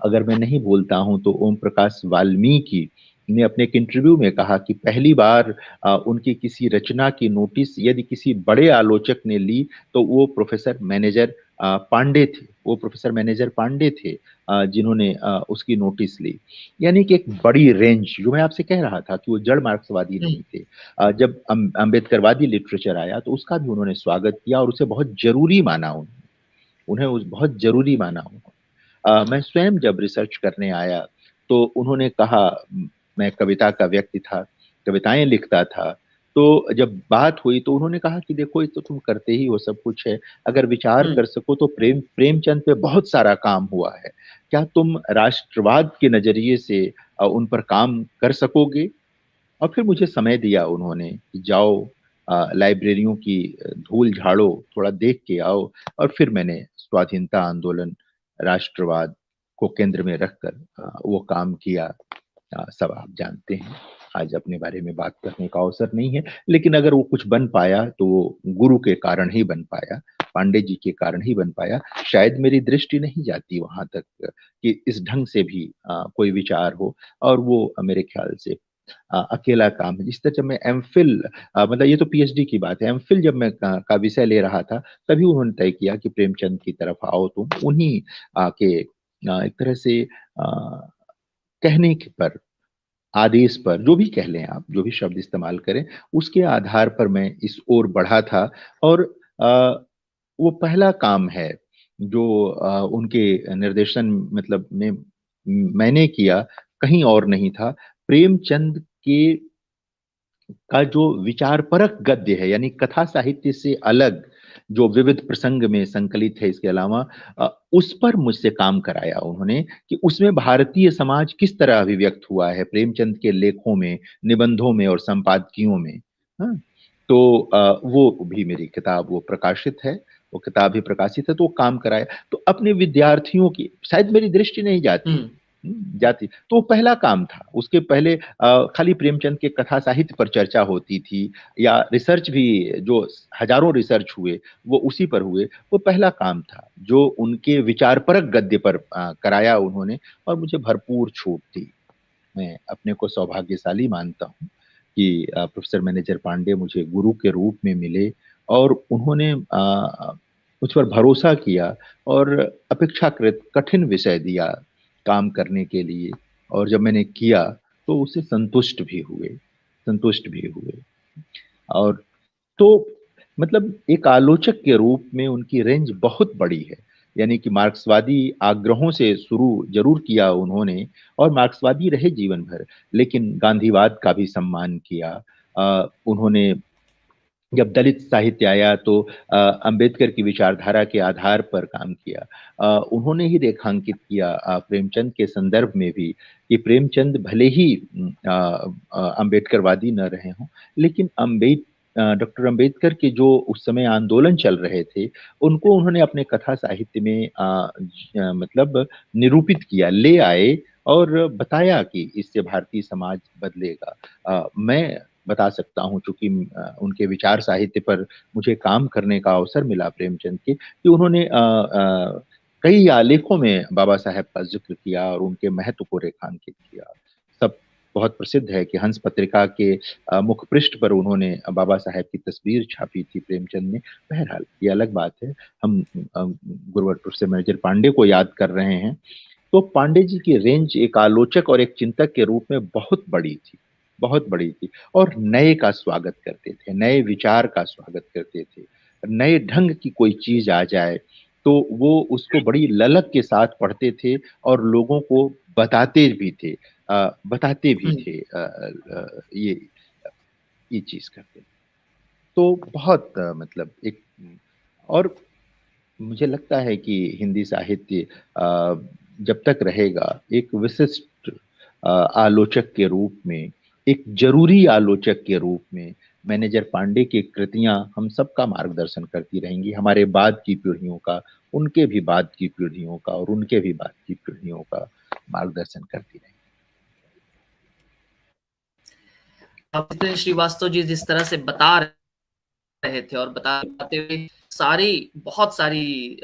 अगर मैं नहीं बोलता हूं तो ओम प्रकाश वाल्मीकि ने अपने एक इंटरव्यू में कहा कि पहली बार उनकी किसी रचना की नोटिस यदि किसी बड़े आलोचक ने ली तो वो प्रोफेसर मैनेजर पांडे थे। वो प्रोफेसर मैनेजर पांडे थे जिन्होंने उसकी नोटिस ली। यानी कि एक बड़ी रेंज, जो मैं आपसे कह रहा था कि वो जड़ मार्क्सवादी हुँ, नहीं थे। जब अम्बेडकरवादी लिटरेचर आया तो उसका भी उन्होंने स्वागत किया और उसे बहुत जरूरी माना। उन्हें उस बहुत जरूरी माना। मैं स्वयं जब रिसर्च करने आया तो उन्होंने कहा, मैं कविता का व्यक्ति था, कविताएं लिखता था। तो जब बात हुई तो उन्होंने कहा कि देखो ये तो तुम करते ही हो, सब कुछ है, अगर विचार हुँ, कर सको तो प्रेमचंद पे बहुत सारा काम हुआ है, क्या तुम राष्ट्रवाद के नजरिए से उन पर काम कर सकोगे? और फिर मुझे समय दिया उन्होंने कि जाओ लाइब्रेरियों की धूल झाड़ो, थोड़ा देख के आओ। और फिर मैंने स्वाधीनता आंदोलन, राष्ट्रवाद को केंद्र में रखकर वो काम किया। सब आप जानते हैं, आज अपने बारे में बात करने का अवसर नहीं है, लेकिन अगर वो कुछ बन पाया तो वो गुरु के कारण ही बन पाया, पांडे जी के कारण ही बन पाया। शायद मेरी दृष्टि नहीं जाती वहां तक कि इस ढंग से भी कोई विचार हो। और वो मेरे ख्याल से अकेला काम है। जिस तरह जब मैं एमफिल, मतलब ये तो पीएचडी की बात है, एमफिल जब मैं का विषय ले रहा था तभी उन्होंने तय किया कि प्रेमचंद की तरफ आओ तुम। उन्हीं के एक तरह से कहने पर, आदेश पर, जो भी कह लें आप, जो भी शब्द इस्तेमाल करें, उसके आधार पर मैं इस ओर बढ़ा था। और वो पहला काम है जो उनके निर्देशन मतलब में मैंने किया, कहीं और नहीं था। प्रेमचंद के का जो विचारपरक गद्य है, यानी कथा साहित्य से अलग जो विविध प्रसंग में संकलित है, इसके अलावा उस पर मुझसे काम कराया उन्होंने कि उसमें भारतीय समाज किस तरह अभिव्यक्त हुआ है प्रेमचंद के लेखों में, निबंधों में और संपादकियों में। हाँ, तो वो भी मेरी किताब वो प्रकाशित है, वो किताब भी प्रकाशित है, तो वो काम कराया। तो अपने विद्यार्थियों की शायद मेरी दृष्टि नहीं हुँ, जाती, जाती तो वो पहला काम था। उसके पहले खाली प्रेमचंद के कथा साहित्य पर चर्चा होती थी, या रिसर्च भी जो हजारों रिसर्च हुए वो उसी पर हुए। वो पहला काम था जो उनके विचारपरक गद्य पर कराया उन्होंने, और मुझे भरपूर छूट दी। मैं अपने को सौभाग्यशाली मानता हूँ कि प्रोफेसर मैनेजर पांडे मुझे गुरु के रूप में मिले और उन्होंने मुझ पर भरोसा किया और अपेक्षाकृत कठिन विषय दिया काम करने के लिए। और जब मैंने किया तो उससे संतुष्ट भी हुए। और तो मतलब एक आलोचक के रूप में उनकी रेंज बहुत बड़ी है। यानी कि मार्क्सवादी आग्रहों से शुरू जरूर किया उन्होंने, और मार्क्सवादी रहे जीवन भर, लेकिन गांधीवाद का भी सम्मान किया। उन्होंने जब दलित साहित्य आया तो अंबेडकर की विचारधारा के आधार पर काम किया। उन्होंने ही रेखांकित किया प्रेमचंद के संदर्भ में भी कि प्रेमचंद भले ही अंबेडकरवादी न रहे हों, लेकिन डॉक्टर अंबेडकर के जो उस समय आंदोलन चल रहे थे उनको उन्होंने अपने कथा साहित्य में मतलब निरूपित किया, ले आए और बताया कि इससे भारतीय समाज बदलेगा। मैं बता सकता हूँ, चूंकि उनके विचार साहित्य पर मुझे काम करने का अवसर मिला प्रेमचंद के, कि उन्होंने कई आलेखों में बाबा साहेब का जिक्र किया और उनके महत्व को रेखांकित किया। सब बहुत प्रसिद्ध है कि हंस पत्रिका के मुख पृष्ठ पर उन्होंने बाबा साहेब की तस्वीर छापी थी प्रेमचंद ने। बहरहाल ये अलग बात है, हम गुरुवर प्रोफेसर मैनेजर पांडे को याद कर रहे हैं। तो पांडे जी की रेंज एक आलोचक और एक चिंतक के रूप में बहुत बड़ी थी, बहुत बड़ी थी। और नए का स्वागत करते थे, नए विचार का स्वागत करते थे। नए ढंग की कोई चीज आ जाए तो वो उसको बड़ी ललक के साथ पढ़ते थे और लोगों को बताते भी हुँ। थे ये चीज करते। तो बहुत मतलब एक, और मुझे लगता है कि हिंदी साहित्य जब तक रहेगा एक विशिष्ट आलोचक के रूप में, एक जरूरी आलोचक के रूप में मैनेजर पांडे की कृतियां हम सबका मार्गदर्शन करती रहेंगी, हमारे बाद की पीढ़ियों का, उनके भी बाद की पीढ़ियों का और उनके भी बाद की पीढ़ियों का मार्गदर्शन करती रहेंगी। जितेंद्र श्रीवास्तव जी जिस तरह से बता रहे थे और बताते हुए बहुत सारी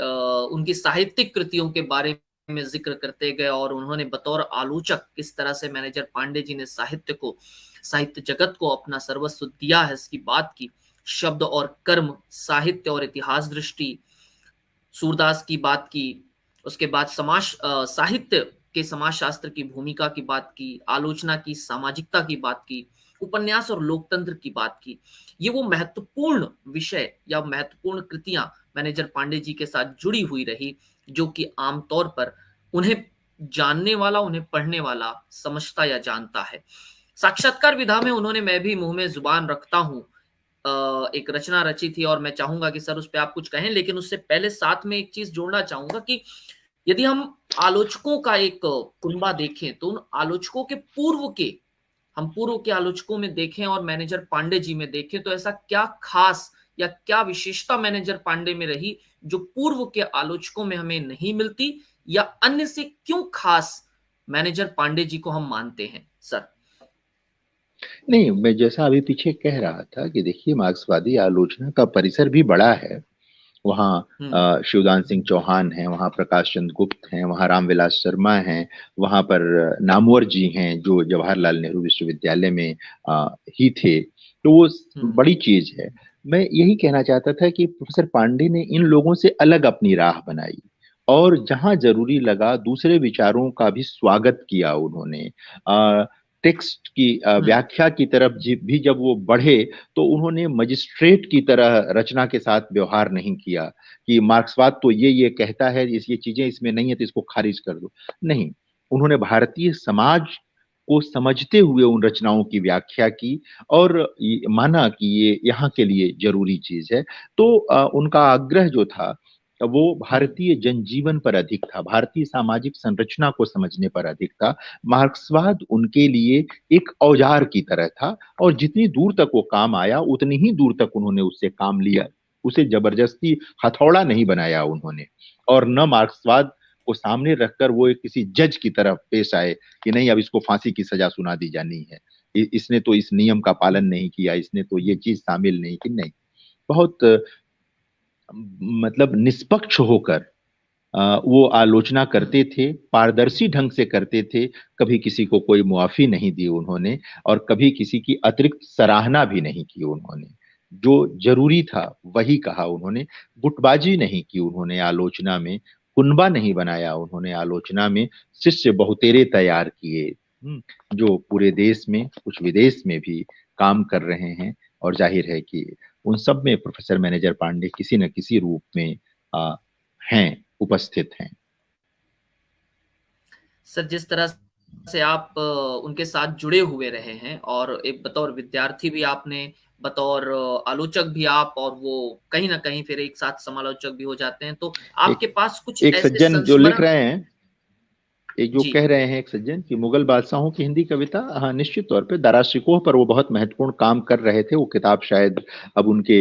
उनकी साहित्यिक कृतियों के बारे में जिक्र करते गए और उन्होंने बतौर आलोचक किस तरह से मैनेजर पांडे जी ने साहित्य जगत को अपना सर्वस्व दिया है इसकी बात की। शब्द और कर्म, साहित्य और इतिहास दृष्टि, सूरदास की बात की, उसके बाद साहित्य के समाजशास्त्र की भूमिका की बात की, आलोचना की, सामाजिकता की बात की, उपन्यास और लोकतंत्र की बात की। ये वो महत्वपूर्ण विषय या महत्वपूर्ण कृतियां मैनेजर पांडे जी के साथ जुड़ी हुई रही, जो कि आमतौर पर उन्हें जानने वाला, उन्हें पढ़ने वाला समझता या जानता है। साक्षात्कार विधा में उन्होंने मैं भी मुंह में जुबान रखता हूं एक रचना रची थी और मैं चाहूंगा कि सर उस पे आप कुछ कहें, लेकिन उससे पहले साथ में एक चीज जोड़ना चाहूंगा कि यदि हम आलोचकों का एक कुनबा देखें तो उन आलोचकों के पूर्व के आलोचकों में देखें और मैनेजर पांडे जी में देखें तो ऐसा क्या खास या क्या विशेषता मैनेजर पांडे में रही जो पूर्व के आलोचकों में हमें नहीं मिलती, या अन्य से क्यों खास मैनेजर पांडे जी को हम मानते हैं सर? नहीं, मैं जैसा अभी पीछे कह रहा था कि देखिए मार्क्सवादी आलोचना का परिसर भी बड़ा है। वहाँ हम्म। शिवदान सिंह चौहान हैं, वहाँ प्रकाश चंद्र गुप्त हैं, वहाँ रामविलास शर्मा हैं, वहाँ पर नामवर जी हैं जो जवाहरलाल नेहरू विश्वविद्यालय में ही थे। तो वो हम्म। बड़ी चीज है। मैं यही कहना चाहता था कि प्रोफेसर पांडे ने इन लोगों से अलग अपनी राह बनाई और जहां जरूरी लगा दूसरे विचारों का भी स्वागत किया उन्होंने। टेक्स्ट की हम्म। व्याख्या की तरफ भी जब वो बढ़े तो उन्होंने मजिस्ट्रेट की तरह रचना के साथ व्यवहार नहीं किया कि मार्क्सवाद तो ये कहता है, ये चीजें इसमें नहीं है तो इसको खारिज कर दो। नहीं, उन्होंने भारतीय समाज को समझते हुए उन रचनाओं की व्याख्या की और माना कि ये यहाँ के लिए जरूरी चीज है। तो उनका आग्रह जो था वो हम्म। भारतीय जनजीवन पर अधिक था, भारतीय सामाजिक संरचना को समझने पर अधिक था। मार्क्सवाद उनके लिए एक औजार की तरह था और जितनी दूर तक वो काम आया उतनी ही दूर तक उन्होंने उससे काम लिया। उसे जबरदस्ती हथौड़ा नहीं बनाया उन्होंने, और न मार्क्सवाद को सामने रखकर वो एक किसी जज की तरफ पेश आए कि नहीं अब इसको फांसी की सजा सुना दी जानी है, इसने तो इस नियम का पालन नहीं किया, इसने तो ये चीज शामिल नहीं की। नहीं, बहुत मतलब निष्पक्ष होकर वो आलोचना करते थे, पारदर्शी ढंग से करते थे। कभी किसी को कोई मुआफी नहीं दी उन्होंने और कभी किसी की अतिरिक्त सराहना भी नहीं की उन्होंने। जो जरूरी था वही कहा उन्होंने। गुटबाजी नहीं की उन्होंने आलोचना में, कुनबा नहीं बनाया उन्होंने आलोचना में। शिष्य बहुतेरे तैयार किए, जो पूरे देश में कुछ विदेश में भी काम कर रहे हैं। और जाहिर है कि उन सब में प्रोफेसर मैनेजर पांडे किसी न किसी रूप में हैं, उपस्थित हैं। सर जिस तरह से आप उनके साथ जुड़े हुए रहे हैं और एक बतौर विद्यार्थी भी आपने, बतौर आलोचक भी आप, और वो कहीं ना कहीं फिर एक साथ समालोचक भी हो जाते हैं, तो एक आपके पास कुछ एक ऐसे सज्जन जो लिख संस्मरण? रहे हैं, एक जो जी। कह रहे हैं एक सज्जन कि मुगल बादशाहों की हिंदी कविता, हाँ निश्चित तौर पे दारा शिकोह पर वो बहुत महत्वपूर्ण काम कर रहे थे। वो किताब शायद अब उनके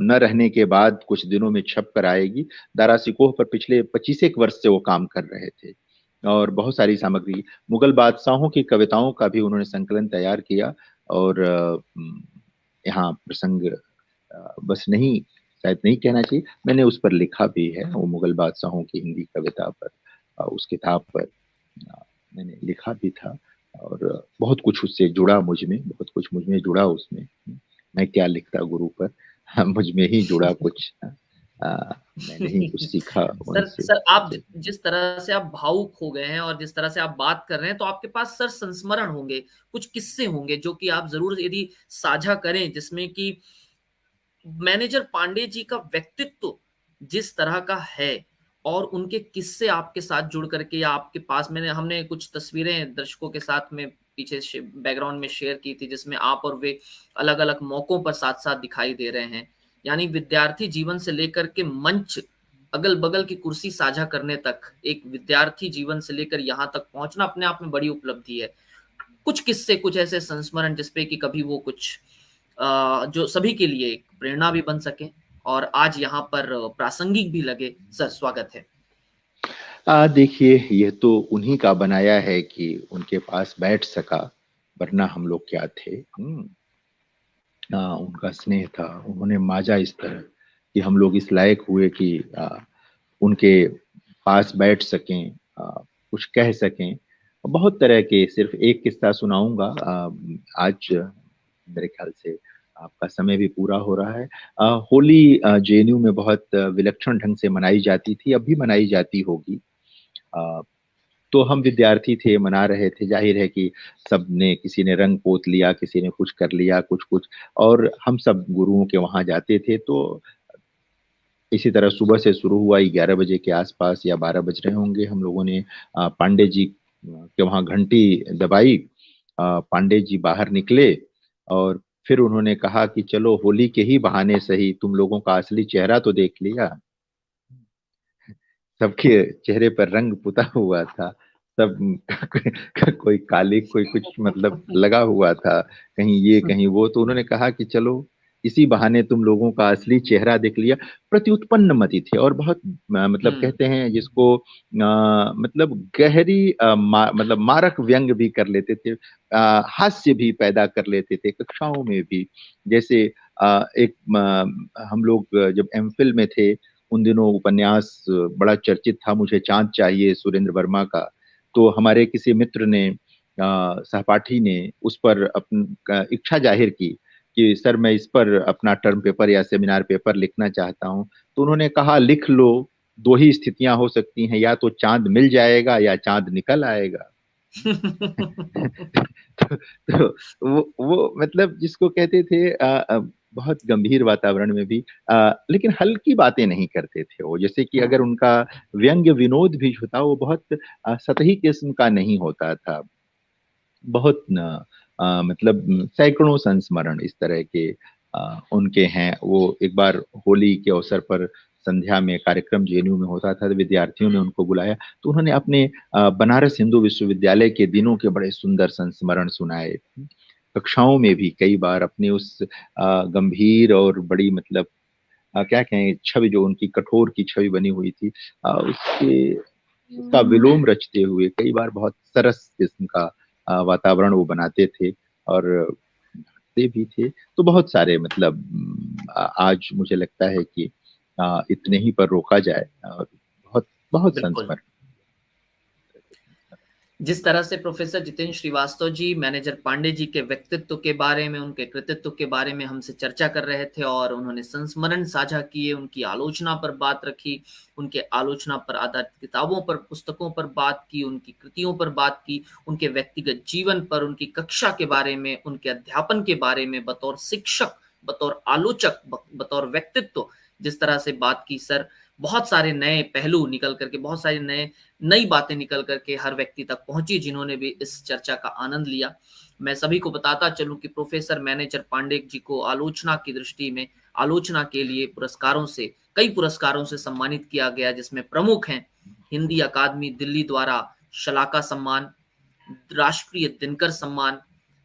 न रहने के बाद कुछ दिनों में छप कर आएगी। दारा शिकोह पर पिछले 25 एक वर्ष से वो काम कर रहे थे और बहुत सारी सामग्री, मुगल बादशाहों की कविताओं का भी उन्होंने संकलन तैयार किया। और यहाँ प्रसंग बस नहीं, शायद नहीं कहना चाहिए, मैंने उस पर लिखा भी है, वो मुगल बादशाहों की हिंदी कविता पर, उस किताब पर मैंने लिखा भी था। और बहुत कुछ उससे जुड़ा, मुझ में बहुत कुछ मुझ में जुड़ा उसमें। मैं क्या लिखता गुरु पर, मुझ में ही जुड़ा कुछ। मैंने ही कुछ सीखा सर उनसे। सर आप जिस तरह से आप भावुक हो गए हैं और जिस तरह से आप बात कर रहे हैं, तो आपके पास सर संस्मरण होंगे, कुछ किस्से होंगे जो कि आप जरूर यदि साझा करें, जिसमें कि मैनेजर पांडे जी का व्यक्तित्व जिस तरह का है और उनके किस्से आपके साथ जुड़ करके, या आपके पास हमने कुछ तस्वीरें दर्शकों के साथ में पीछे बैकग्राउंड में शेयर की थी, जिसमें आप और वे अलग अलग मौकों पर साथ साथ दिखाई दे रहे हैं। यानी विद्यार्थी जीवन से लेकर के मंच, अगल बगल की कुर्सी साझा करने तक, एक विद्यार्थी जीवन से लेकर यहाँ तक पहुंचना अपने आप में बड़ी उपलब्धि है। कुछ किस्से, कुछ ऐसे संस्मरण जिसपे कि कभी वो कुछ जो सभी के लिए एक प्रेरणा भी बन सके और आज यहाँ पर प्रासंगिक भी लगे। सर स्वागत है। देखिए ये तो उन्हीं का बनाया है कि उनके पास बैठ सका, वरना हम लोग क्या थे। उनका स्नेह था, उन्होंने माजा इस तरह कि हम लोग इस लायक हुए कि उनके पास बैठ सकें, कुछ कह सकें। बहुत तरह के सिर्फ़ एक किस्सा सुनाऊँगा। आज मेरे ख़्याल से आपका समय भी पूरा हो रहा है। होली जेएनयू में बहुत विलक्षण ढंग से मनाई जाती थी, अब भी मनाई जाती होगी। अ, तो हम विद्यार्थी थे, मना रहे थे, ज़ाहिर है कि सबने किसी ने रंग पोत लिया, किसी ने कुछ कर लिया, कुछ-कुछ और हम सब गुरुओं के वहाँ जाते थे, तो इसी तरह सुबह से शुरू हुआ 11 बजे के आस-पास या 12 बज रहे होंगे, हम लोगों ने पांडे जी के वहाँ घंटी दबाई। पांडे जी बाहर निकले और फिर उन्होंने कहा कि चलो होली के ही बहाने सही तुम लोगों का असली चेहरा तो देख लिया। सबके चेहरे पर रंग पुता हुआ था। सब कोई काली, कोई कुछ मतलब लगा हुआ था, कहीं ये, कहीं वो। तो उन्होंने कहा कि चलो इसी बहाने तुम लोगों का असली चेहरा देख लिया। प्रत्युत्पन्न मति थे और बहुत मतलब हुँ, कहते हैं जिसको मतलब गहरी मतलब मारक व्यंग भी कर लेते थे। हास्य भी पैदा कर लेते थे कक्षाओं में भी। जैसे एक हम लोग जब एमफ़िल में थे उन दिनों उपन्यास बड़ा चर्चित था मुझे चाँद चाहिए सुरेंद्र वर्मा का। तो हमारे किसी मित्र ने सहपाठी ने उस पर इच्छा ज़ाहिर की कि सर मैं इस पर अपना टर्म पेपर या सेमिनार पेपर लिखना चाहता हूँ। तो उन्होंने कहा लिख लो, 2 ही स्थितियाँ हो सकती हैं या तो चाँद मिल जाएगा या चाँद निकल आएगा। तो वो मतलब जिसको कहते थे बहुत गंभीर वातावरण में भी लेकिन हल्की बातें नहीं करते थे वो। जैसे कि अगर उनका व्यंग्य विनोद भी जो था वो बहुत सतही किस्म का नहीं होता था। बहुत मतलब सैकड़ों संस्मरण इस तरह के उनके हैं। वो एक बार होली के अवसर पर संध्या में कार्यक्रम जेएनयू में होता था, तो विद्यार्थियों ने उनको बुलाया, तो उन्होंने अपने बनारस हिंदू विश्वविद्यालय के दिनों के बड़े सुंदर संस्मरण सुनाए। कक्षाओं में भी कई बार अपनी उस गंभीर और बड़ी मतलब क्या कहें छवि जो उनकी कठोर की छवि बनी हुई थी उसके उसका विलोम रचते हुए कई बार बहुत सरस किस्म का वातावरण वो बनाते थे और हँसते भी थे। तो बहुत सारे मतलब आज मुझे लगता है कि इतने ही पर रोका जाए और बहुत बहुत बिल्कुल। संस्मरण। जिस तरह से प्रोफेसर जितेंद्र श्रीवास्तव जी मैनेजर पांडे जी के व्यक्तित्व के बारे में, उनके कृतित्व के बारे में हमसे चर्चा कर रहे थे और उन्होंने संस्मरण साझा किए, उनकी आलोचना पर बात रखी, उनके आलोचना पर आधारित किताबों पर, पुस्तकों पर बात की, उनकी कृतियों पर बात की, उनके व्यक्तिगत जीवन पर, उनकी कक्षा के बारे में, उनके अध्यापन के बारे में, बतौर शिक्षक, बतौर आलोचक, बतौर व्यक्तित्व जिस तरह से बात की सर, बहुत सारे नए पहलू निकल करके, बहुत सारे नई बातें निकल करके हर व्यक्ति तक पहुंची जिन्होंने भी इस चर्चा का आनंद लिया। मैं सभी को बताता चलूं कि प्रोफेसर मैनेजर पांडे जी को आलोचना की दृष्टि में आलोचना के लिए पुरस्कारों से कई पुरस्कारों से सम्मानित किया गया, जिसमें प्रमुख हैं हिंदी अकादमी दिल्ली द्वारा शलाका सम्मान, राष्ट्रीय दिनकर सम्मान,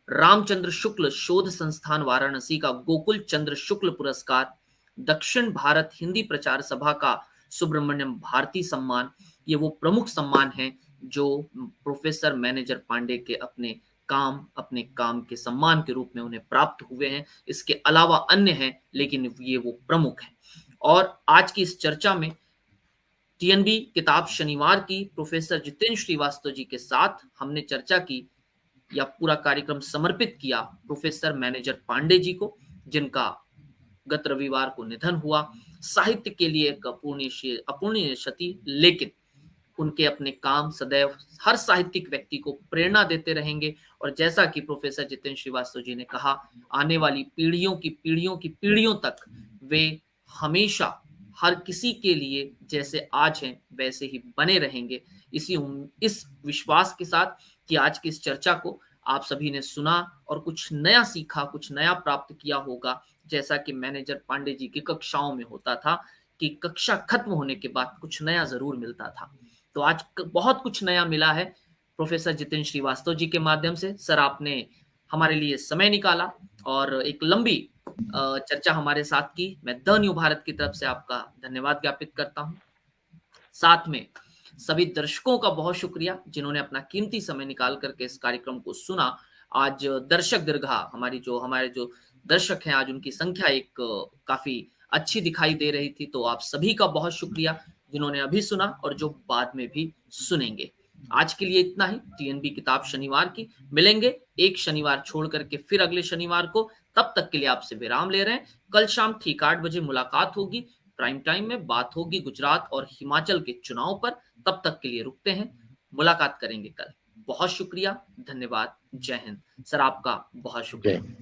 रामचंद्र शुक्ल शोध संस्थान वाराणसी का गोकुल चंद्र शुक्ल पुरस्कार, दक्षिण भारत हिंदी प्रचार सभा का सुब्रमण्यम भारती सम्मान। ये वो प्रमुख सम्मान हैं जो प्रोफेसर मैनेजर पांडे के अपने काम के सम्मान के रूप में उन्हें प्राप्त हुए हैं। इसके अलावा अन्य हैं, लेकिन ये वो प्रमुख हैं। और आज की इस चर्चा में टीएनबी किताब शनिवार की प्रोफेसर जितेंद्र श्रीवास्तव जी के साथ हमने चर्चा की या पूरा कार्यक्रम समर्पित किया प्रोफेसर मैनेजर पांडे जी को, जिनका गत रविवार को निधन हुआ। साहित्य के लिए एक अपूर्णीय क्षति, लेकिन उनके अपने काम सदैव हर साहित्यिक व्यक्ति को प्रेरणा देते रहेंगे। और जैसा कि प्रोफेसर जितेंद्र श्रीवास्तव जी ने कहा, आने वाली पीढ़ियों तक वे हमेशा हर किसी के लिए जैसे आज हैं वैसे ही बने रहेंगे। इस विश्वास के साथ कि आज की इस चर्चा को आप सभी ने सुना और कुछ नया सीखा, कुछ नया प्राप्त किया होगा। जैसा कि मैनेजर पांडे जी की कक्षाओं में होता था कि कक्षा खत्म होने के बाद कुछ नया जरूर मिलता था, तो आज बहुत कुछ नया मिला है प्रोफेसर जितेंद्र श्रीवास्तव जी के माध्यम से। सर, आपने हमारे लिए समय निकाला और एक लंबी चर्चा हमारे साथ की। मैं द न्यू भारत की तरफ से आपका धन्यवाद ज्ञापित करता हूं। साथ में सभी दर्शकों का बहुत शुक्रिया जिन्होंने अपना कीमती समय निकाल करके इस कार्यक्रम को सुना। आज दर्शक दीर्घा हमारे जो दर्शक हैं, आज उनकी संख्या एक काफी अच्छी दिखाई दे रही थी, तो आप सभी का बहुत शुक्रिया। जिन्होंने अभी सुना और जो बाद में भी सुनेंगे। आज के लिए इतना ही। टीएनबी किताब शनिवार की मिलेंगे एक शनिवार छोड़ करके फिर अगले शनिवार को। तब तक के लिए आपसे विराम ले रहे हैं। कल शाम ठीक 8 बजे मुलाकात होगी। प्राइम टाइम में बात होगी गुजरात और हिमाचल के चुनाव पर। तब तक के लिए रुकते हैं। मुलाकात करेंगे कल। बहुत शुक्रिया, धन्यवाद, जय हिंद। सर आपका बहुत जय शुक्रिया।